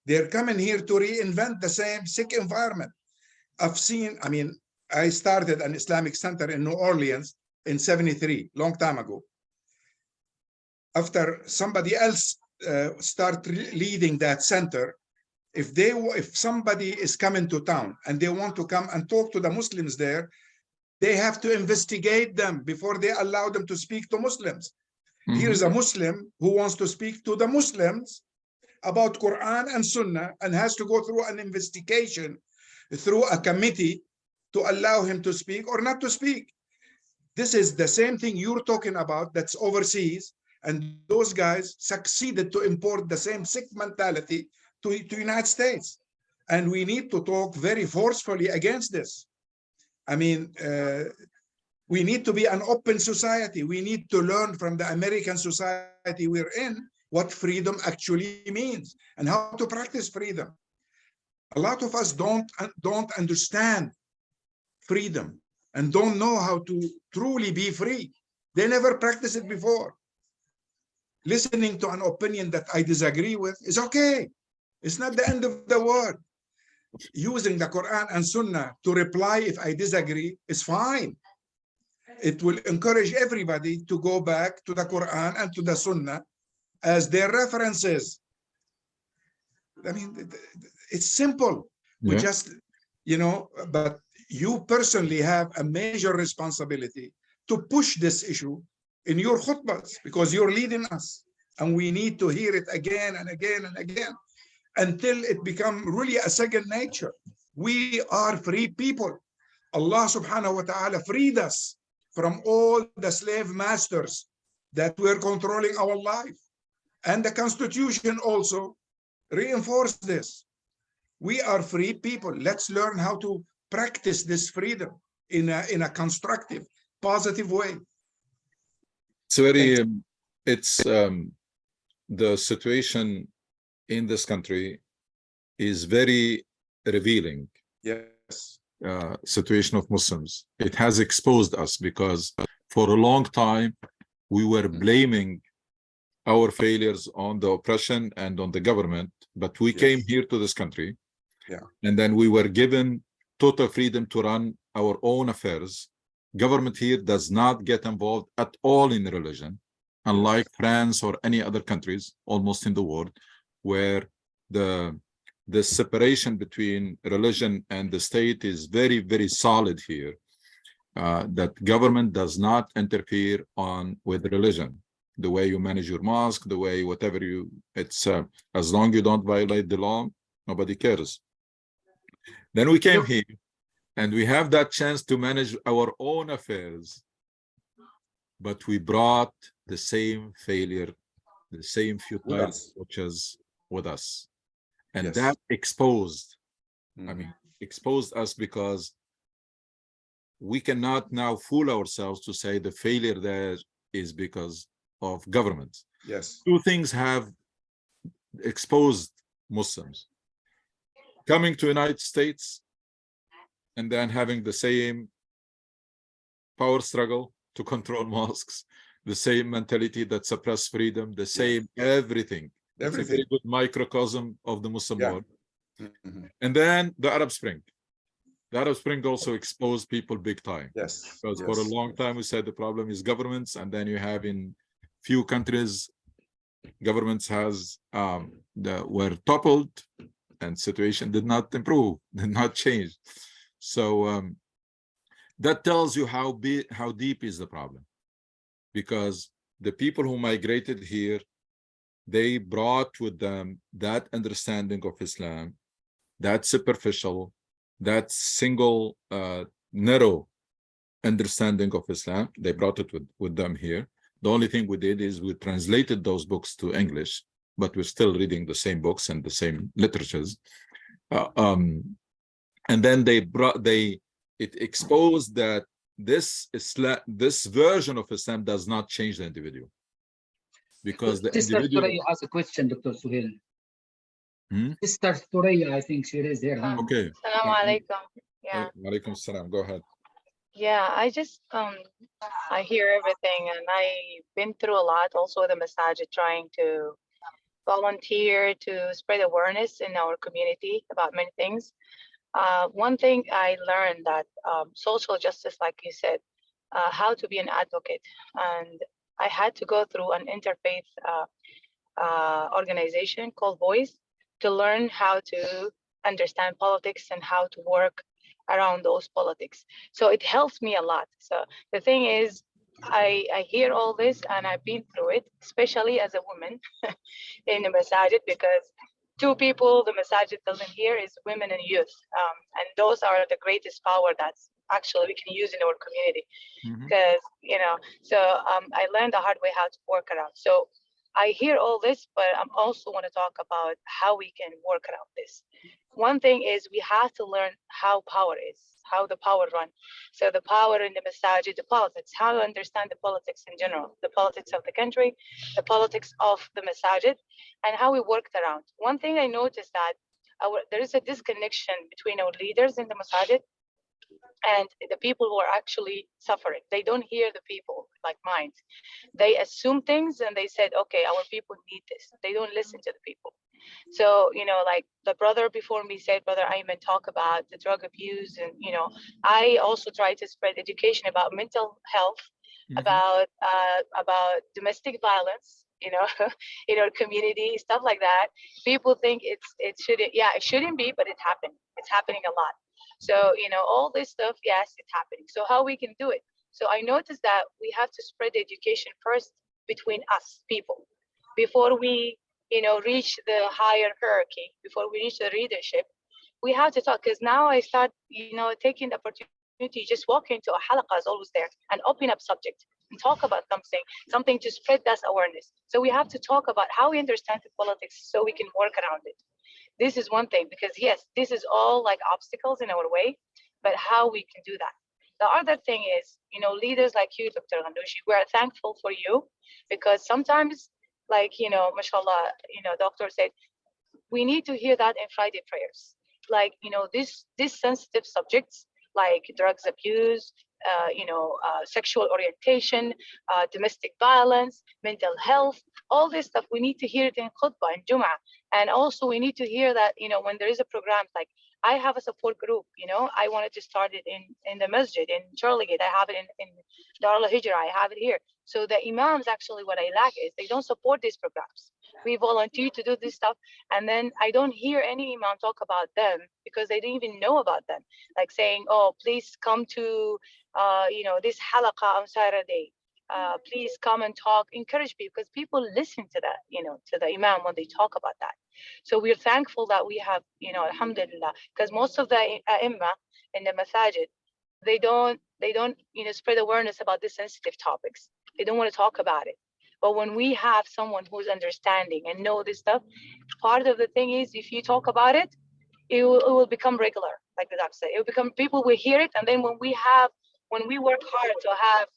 Speaker 3: They're coming here to reinvent the same sick environment. I've seen, I mean, I started an Islamic center in New Orleans in '73, long time ago. After somebody else start leading that center, if somebody is coming to town and they want to come and talk to the Muslims there, they have to investigate them before they allow them to speak to Muslims. Mm-hmm. Here's a Muslim who wants to speak to the Muslims about Quran and Sunnah and has to go through an investigation through a committee to allow him to speak or not to speak. This is the same thing you're talking about that's overseas, and those guys succeeded to import the same sick mentality to United States. And we need to talk very forcefully against this. I mean, we need to be an open society. We need to learn from the American society we're in what freedom actually means and how to practice freedom. A lot of us don't understand freedom and don't know how to truly be free. They never practiced it before. Listening to an opinion that I disagree with is okay. It's not the end of the world. Using the Quran and Sunnah to reply if I disagree is fine. It will encourage everybody to go back to the Quran and to the Sunnah as their references. I mean, it's simple. We just, you know, but you personally have a major responsibility to push this issue in your khutbahs because you're leading us. and we need to hear it again and again and again until it become really a second nature. We are free people. Allah subhanahu wa ta'ala freed us from all the slave masters that were controlling our life. And the Constitution also reinforced this. We are free people. Let's learn how to practice this freedom in a constructive, positive way.
Speaker 2: It's very, the situation in this country is very revealing.
Speaker 3: Yes.
Speaker 2: Situation of Muslims. It has exposed us because for a long time we were blaming our failures on the oppression and on the government, but we came here to this country, and then we were given total freedom to run our own affairs. Government here does not get involved at all in religion, unlike France or any other countries almost in the world, where the separation between religion and the state is very, very solid here. That government does not interfere with religion. The way you manage your mosque, the way whatever it's as long as you don't violate the law, nobody cares. Then we came here and we have that chance to manage our own affairs, but we brought the same failure, the same futile approaches with us. And that exposed, exposed us, because we cannot now fool ourselves to say the failure there is because of government.
Speaker 3: Yes.
Speaker 2: Two things have exposed Muslims: coming to United States and then having the same power struggle to control mosques, the same mentality that suppress freedom, the same everything. It's a very good microcosm of the Muslim world. And then the Arab Spring. The Arab Spring also exposed people big time.
Speaker 3: Yes.
Speaker 2: Because for a long time we said the problem is governments, and then you have in few countries governments were toppled and situation did not improve, did not change. So that tells you how deep is the problem, because the people who migrated here, they brought with them that understanding of Islam, that superficial, that single, narrow understanding of Islam. They brought it with them here. The only thing we did is we translated those books to English, but we're still reading the same books and the same literatures. And then it exposed that this version of Islam does not change the individual. Because the
Speaker 1: Sister
Speaker 2: individual
Speaker 1: has a question, Dr. Suhail. Sister Thuraya, I think she raised her hand.
Speaker 2: Okay.
Speaker 5: Assalamu alaikum. Yeah.
Speaker 2: Walaikum salam. Go ahead.
Speaker 5: Yeah, I just I hear everything, and I've been through a lot also with the masajid, trying to volunteer to spread awareness in our community about many things. One thing I learned that social justice, like you said, how to be an advocate, and I had to go through an interfaith organization called Voice to learn how to understand politics and how to work around those politics. So it helps me a lot. So the thing is, I hear all this and I've been through it, especially as a woman in the masajid, because two people the masajid doesn't hear is women and youth. And those are the greatest power that's actually we can use in our community. Because, so I learned the hard way how to work around. So I hear all this, but I also want to talk about how we can work around this. One thing is we have to learn how power is, how the power run. So the power in the masajid, the politics, how to understand the politics in general, the politics of the country, the politics of the masajid, and how we worked around. One thing I noticed that there is a disconnection between our leaders in the masajid and the people who are actually suffering. They don't hear the people like mine. They assume things and they said, okay, our people need this. They don't listen to the people. So, like the brother before me said, Brother Ayman, talk about the drug abuse. And, I also try to spread education about mental health, about domestic violence, in our community, stuff like that. People think it shouldn't be, but it's happening. It's happening a lot. So, all this stuff, yes, it's happening. So how we can do it? So I noticed that we have to spread the education first between us people. before we, reach the higher hierarchy, before we reach the leadership. We have to talk, because now I start, taking the opportunity, just walk into a halaqah is always there and open up subject and talk about something to spread that awareness. So we have to talk about how we understand the politics so we can work around it. This is one thing, because yes, this is all like obstacles in our way, but how we can do that. The other thing is, leaders like you, Dr. Ghandouchi, we are thankful for you, because sometimes, like, mashallah, doctor said, we need to hear that in Friday prayers. Like, these sensitive subjects like drugs abuse, sexual orientation, domestic violence, mental health, all this stuff, we need to hear it in khutbah, in Jum'ah. And also we need to hear that, when there is a program, like I have a support group, I wanted to start it in the masjid in Charlegate. I have it in Dar al-Hijra, I have it here. So the imams, actually what I lack is they don't support these programs. We volunteer to do this stuff, and then I don't hear any imam talk about them, because they didn't even know about them. Like saying, oh, please come to this halaqah on Saturday. Please come and talk, encourage people, because people listen to that, to the imam when they talk about that. So we're thankful that we have, alhamdulillah, because most of the ai in the masajid, they don't spread awareness about these sensitive topics. They don't want to talk about it. But when we have someone who's understanding and know this stuff, part of the thing is, if you talk about it, it will become regular, like the doctor said. It will become, people will hear it, and then when we work hard to have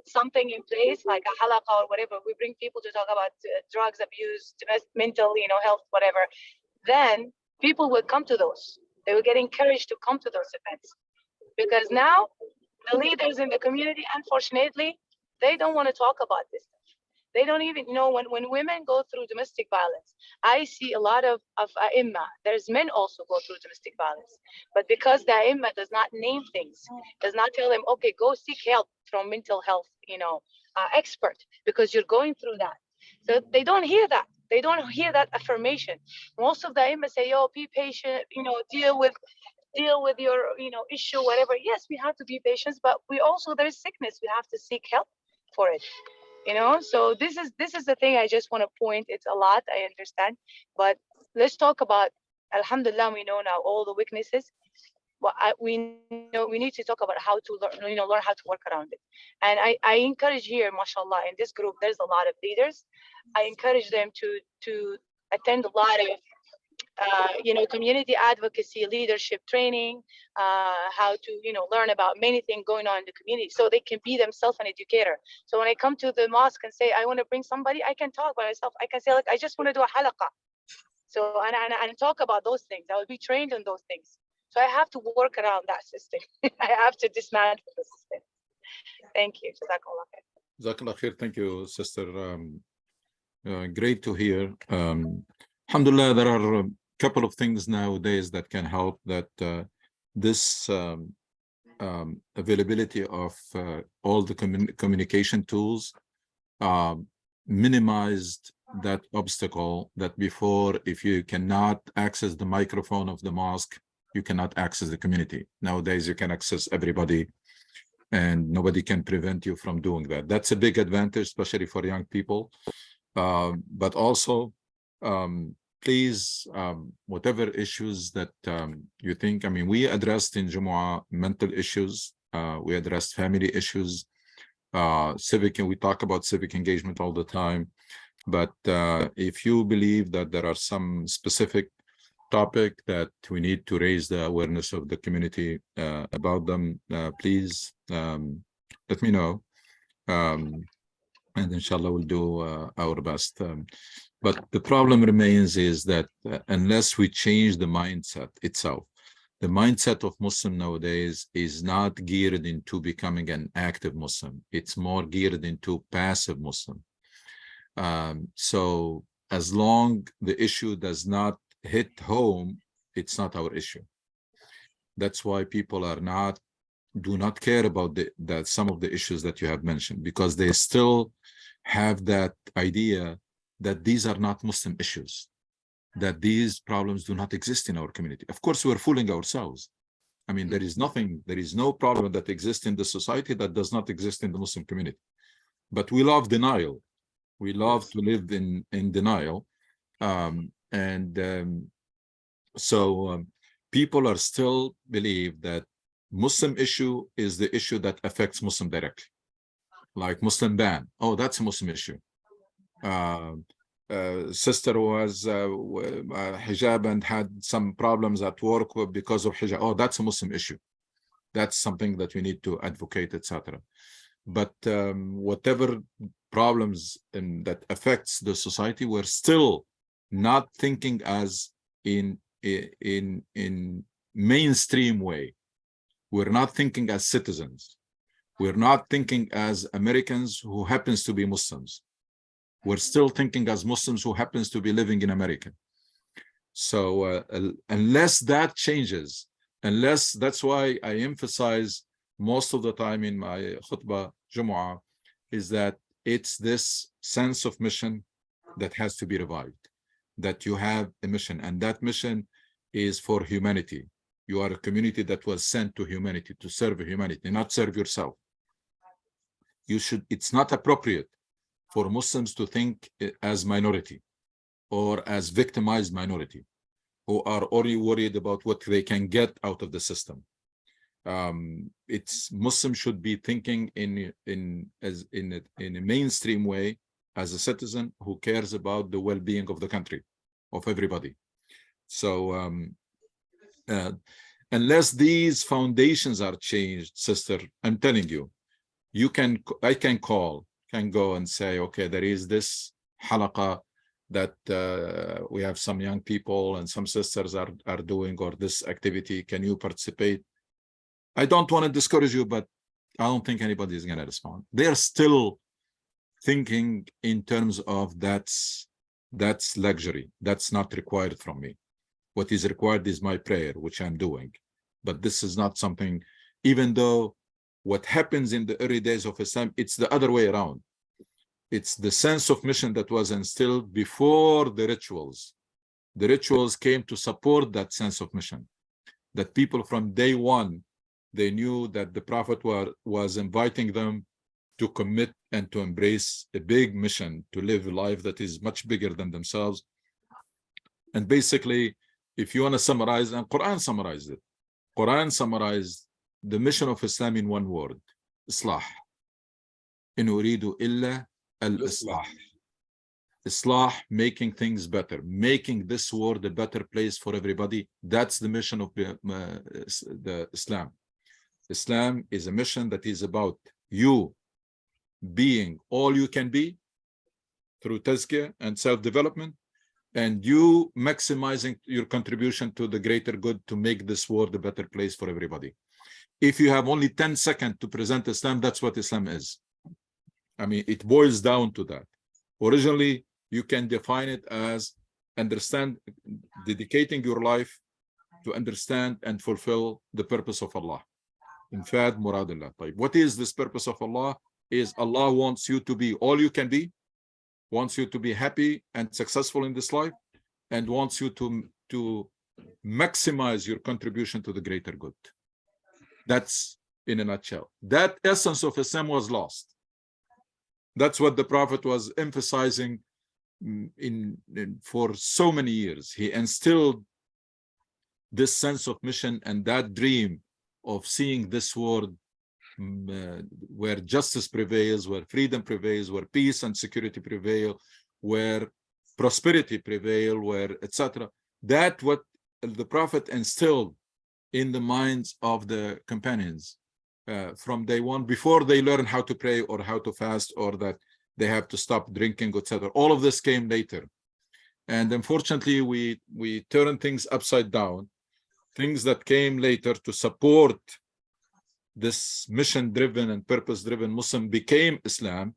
Speaker 5: something in place, like a halaqah or whatever, we bring people to talk about drugs abuse, mental, health, whatever, then people will come to those. They will get encouraged to come to those events. Because now the leaders in the community, unfortunately, they don't want to talk about this stuff. They don't even know when women go through domestic violence. I see a lot of ai. There's men also go through domestic violence. But because the ai does not name things, does not tell them, okay, go seek help from mental health, expert, because you're going through that. So they don't hear that. They don't hear that affirmation. Most of the ai say, oh, be patient, deal with your, issue, whatever. Yes, we have to be patient, but we also, there's sickness. We have to seek help for it. So this is the thing I just want to point. It's a lot, I understand, but let's talk about, alhamdulillah, we know now all the weaknesses. Well, we know we need to talk about how to learn how to work around it. And I encourage here, mashallah, in this group, there's a lot of leaders. I encourage them to attend a lot of community advocacy, leadership training, how to, learn about many things going on in the community, so they can be themselves an educator. So when I come to the mosque and say, I want to bring somebody, I can talk by myself. I can say, like, I just want to do a halaqah. So, and talk about those things. I will be trained on those things. So I have to work around that system. I have to dismantle the system. Thank you. Jazakallah khair.
Speaker 2: Jazakallah khair. Thank you, sister. Great to hear. Alhamdulillah, there are a couple of things nowadays that can help, that this availability of all the communication tools minimized that obstacle, that before, if you cannot access the microphone of the mosque, you cannot access the community. Nowadays, you can access everybody, and nobody can prevent you from doing that. That's a big advantage, especially for young people. But also, please, whatever issues that you think, we addressed in Jumu'ah mental issues, we addressed family issues, civic, and we talk about civic engagement all the time. But if you believe that there are some specific topic that we need to raise the awareness of the community about them, please let me know. And inshallah, we'll do our best. But the problem remains is that unless we change the mindset itself, the mindset of Muslim nowadays is not geared into becoming an active Muslim. It's more geared into passive Muslim. So as long the issue does not hit home, it's not our issue. That's why people do not care about that some of the issues that you have mentioned, because they still have that idea that these are not Muslim issues, that these problems do not exist in our community. Of course, we're fooling ourselves. There is no problem that exists in the society that does not exist in the Muslim community. But we love denial. We love
Speaker 3: Yes.
Speaker 2: to live in denial. So people are still believe that Muslim issue is the issue that affects Muslim directly, like Muslim ban. Oh, that's a Muslim issue. Sister was hijab and had some problems at work because of hijab. Oh, that's a Muslim issue. That's something that we need to advocate, etc. But whatever problems that affects the society, we're still not thinking as in mainstream way. We're not thinking as citizens. We're not thinking as Americans who happens to be Muslims. We're still thinking as Muslims who happens to be living in America. So unless that changes, unless, that's why I emphasize most of the time in my khutbah Jumu'ah, is that it's this sense of mission that has to be revived, that you have a mission, and that mission is for humanity. You are a community that was sent to humanity, to serve humanity, not serve yourself. It's not appropriate for Muslims to think as minority or as victimized minority who are only worried about what they can get out of the system. Muslims should be thinking in a mainstream way as a citizen who cares about the well-being of the country, of everybody. So unless these foundations are changed, sister, I'm telling you, I can go and say, okay, there is this halaqah that we have some young people and some sisters are doing, or this activity, can you participate? I don't want to discourage you, but I don't think anybody is going to respond. They're still thinking in terms of that's luxury. That's not required from me. What is required is my prayer, which I'm doing. But this is not something, even though what happens in the early days of Islam, it's the other way around. It's the sense of mission that was instilled before the rituals. The rituals came to support that sense of mission, that people from day one, they knew that the Prophet was inviting them to commit and to embrace a big mission, to live a life that is much bigger than themselves. And basically, if you want to summarize, and Quran summarized it, Quran summarized the mission of Islam in one word: Islah. In uridu illa al-Islah. Islah, making things better, making this world a better place for everybody. That's the mission of the Islam. Islam is a mission that is about you being all you can be through tazkiyah and self-development, and you maximizing your contribution to the greater good to make this world a better place for everybody. If you have only 10 seconds to present Islam, that's what Islam is. I mean, it boils down to that. Originally, you can define it as dedicating your life to understand and fulfill the purpose of Allah. In fact, muradillah. What is this purpose of Allah? Is Allah wants you to be all you can be, wants you to be happy and successful in this life, and wants you to maximize your contribution to the greater good. That's in a nutshell. That essence of Islam was lost. That's what the Prophet was emphasizing for so many years. He instilled this sense of mission and that dream of seeing this world where justice prevails, where freedom prevails, where peace and security prevail, where prosperity prevail, where etc. That what the Prophet instilled in the minds of the companions from day one, before they learn how to pray or how to fast, or that they have to stop drinking, etc. All of this came later. And unfortunately, we turn things upside down. Things that came later to support this mission-driven and purpose-driven Muslim became Islam,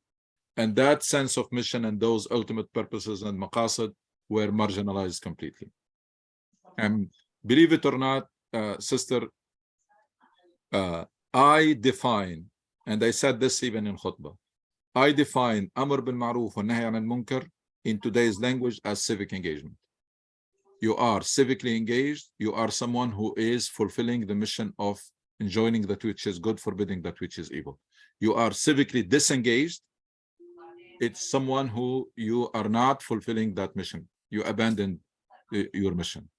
Speaker 2: and that sense of mission and those ultimate purposes and maqasid were marginalized completely. And believe it or not, sister, I define, and I said this even in khutbah, I define Amr bil Ma'ruf wa Nahy anil Munkar in today's language as civic engagement. You are civically engaged. You are someone who is fulfilling the mission of enjoining that which is good, forbidding that which is evil. You are civically disengaged. it's someone who you are not fulfilling that mission. You abandon your mission.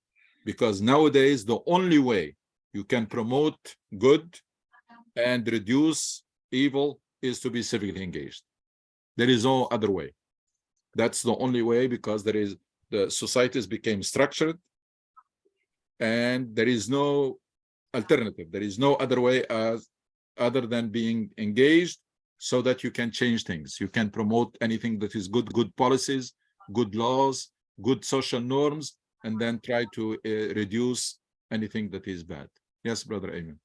Speaker 2: Because nowadays, the only way you can promote good and reduce evil is to be civically engaged. There is no other way. That's the only way, because the societies became structured and there is no alternative. There is no other way other than being engaged, so that you can change things. You can promote anything that is good policies, good laws, good social norms, and then try to reduce anything that is bad. Yes, Brother Ayman.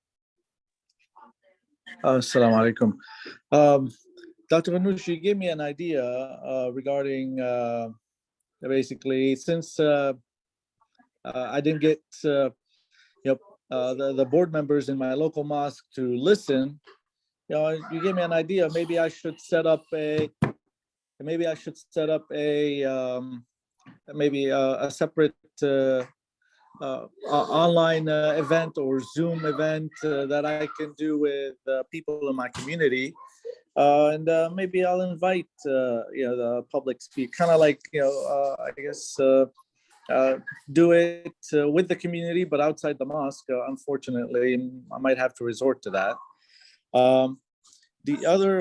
Speaker 4: Assalamu alaikum. Dr. Manoush, you gave me an idea regarding basically, since I didn't get the board members in my local mosque to listen, you gave me an idea. Maybe I should set up a a separate online event or Zoom event that I can do with people in my community, and maybe I'll invite the public speak, kind of like I guess do it with the community, but outside the mosque. Unfortunately, I might have to resort to that. The other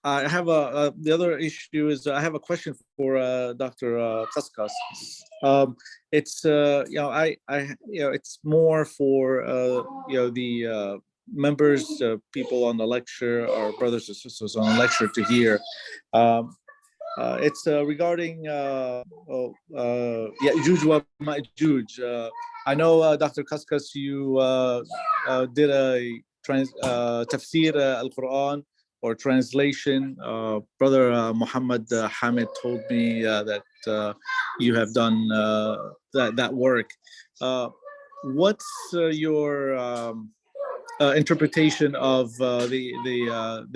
Speaker 4: I have the other issue is I have a question for Dr. Qasqas. It's it's more for the members, people on the lecture, our brothers and sisters on the lecture to hear. It's regarding Ya'juj wa Ma'juj. I know, Dr. Qasqas, you did a tafsir al-Quran or translation. Brother Muhammad Hamid told me that you have done that work. What's your interpretation of the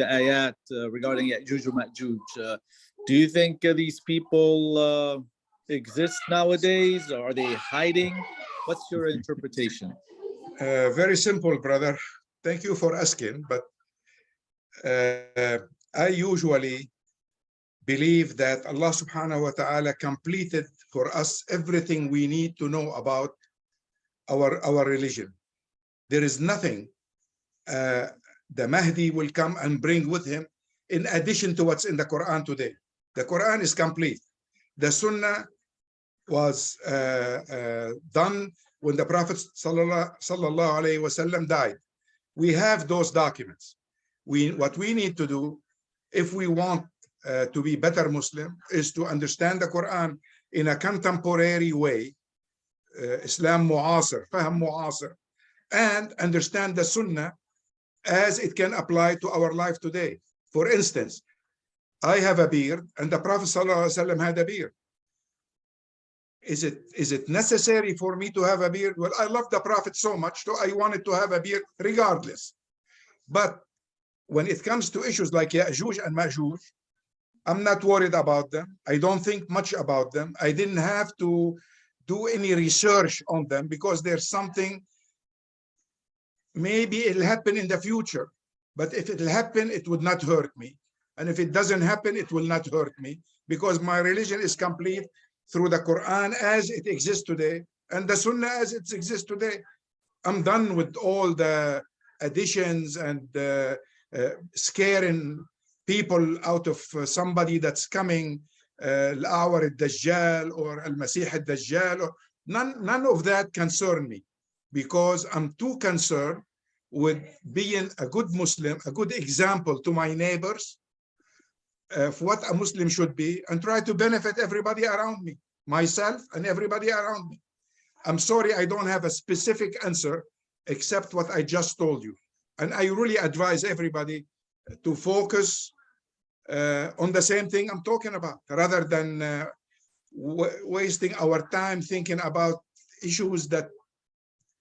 Speaker 4: ayat regarding Ya'juj wa Ma'juj? Do you think these people exist nowadays, or are they hiding? What's your interpretation?
Speaker 3: Very simple, brother. Thank you for asking, but I usually believe that Allah subhanahu wa ta'ala completed for us everything we need to know about our religion. There is nothing the Mahdi will come and bring with him in addition to what's in the Quran today. The Quran is complete. The Sunnah was done when the Prophet sallallahu alaihi wasallam died. We have those documents. What we need to do, if we want to be better Muslim, is to understand the Quran in a contemporary way, Islam mu'asir, fahm mu'asir, and understand the Sunnah as it can apply to our life today. For instance, I have a beard and the Prophet ﷺ had a beard. Is it necessary for me to have a beard? Well, I love the Prophet so much, so I wanted to have a beard regardless. But when it comes to issues like Ya'juj and Ma'juj, I'm not worried about them. I don't think much about them. I didn't have to do any research on them, because there's something, maybe it'll happen in the future, but if it'll happen, it would not hurt me. And if it doesn't happen, it will not hurt me, because my religion is complete through the Quran as it exists today and the Sunnah as it exists today. I'm done with all the additions and scaring people out of somebody that's coming, Al-Awar al-Dajjal or Al-Masih al-Dajjal. None of that concern me, because I'm too concerned with being a good Muslim, a good example to my neighbors of what a Muslim should be, and try to benefit everybody around me, myself and everybody around me. I'm sorry, I don't have a specific answer except what I just told you. And I really advise everybody to focus on the same thing I'm talking about, rather than wasting our time thinking about issues that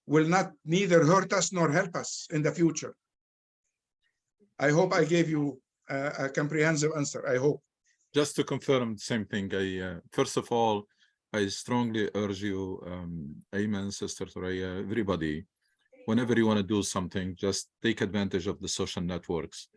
Speaker 3: will neither hurt us nor help us in the future. I hope I gave you a comprehensive answer. I hope.
Speaker 2: Just to confirm the same thing, first of all, I strongly urge you, Ayman, Sister Thuraya, everybody, whenever you want to do something, just take advantage of the social networks.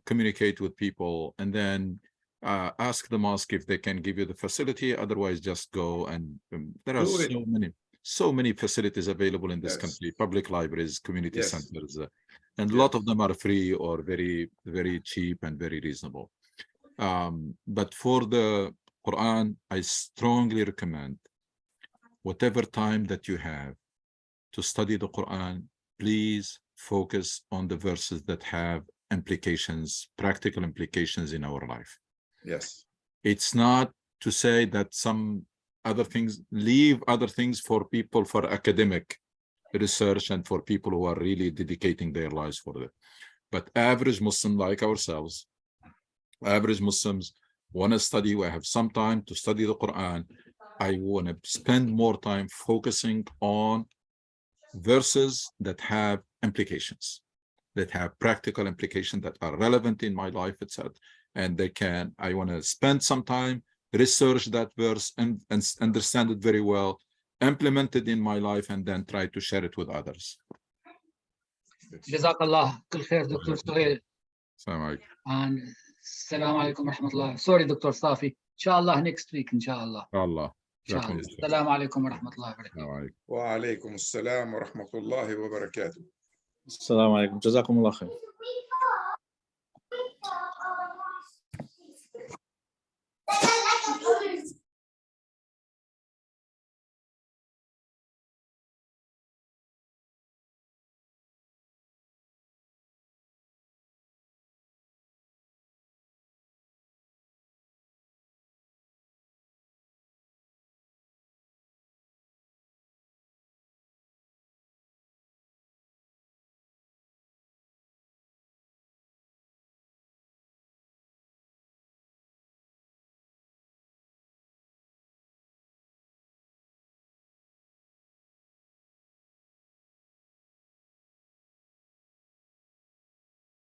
Speaker 2: communicate with people, and then ask the mosque if they can give you the facility. Otherwise, just go. And there are
Speaker 3: Do it.
Speaker 2: so many facilities available in this
Speaker 3: Yes.
Speaker 2: country: public libraries, community
Speaker 3: Yes.
Speaker 2: centers, and a
Speaker 3: Yes.
Speaker 2: lot of them are free or very, very cheap and very reasonable. But for the Quran, I strongly recommend, whatever time that you have to study the Quran, please focus on the verses that have implications, practical implications in our life.
Speaker 3: Yes.
Speaker 2: It's not to say that some other things, leave other things for people for academic research and for people who are really dedicating their lives for it. But average Muslim like ourselves, average Muslims want to study, we have some time to study the Quran. I want to spend more time focusing on verses that have implications, that have practical implications that are relevant in my life, etc. And I want to spend some time, research that verse and understand it very well, implement it in my life, and then try to share it with others.
Speaker 1: جزاك الله كل خير دكتور سهيل.
Speaker 2: Assalamu alaikum.
Speaker 1: And السلام عليكم ورحمة الله. Sorry دكتور صافي. إن شاء الله next week إن شاء الله.
Speaker 2: Allah.
Speaker 1: إن شاء الله. السلام عليكم ورحمة الله وبركاته.
Speaker 2: Assalamu alaikum.
Speaker 3: وعليكم السلام ورحمة الله وبركاته.
Speaker 4: Assalamu alaikum. Jazakumullah khair.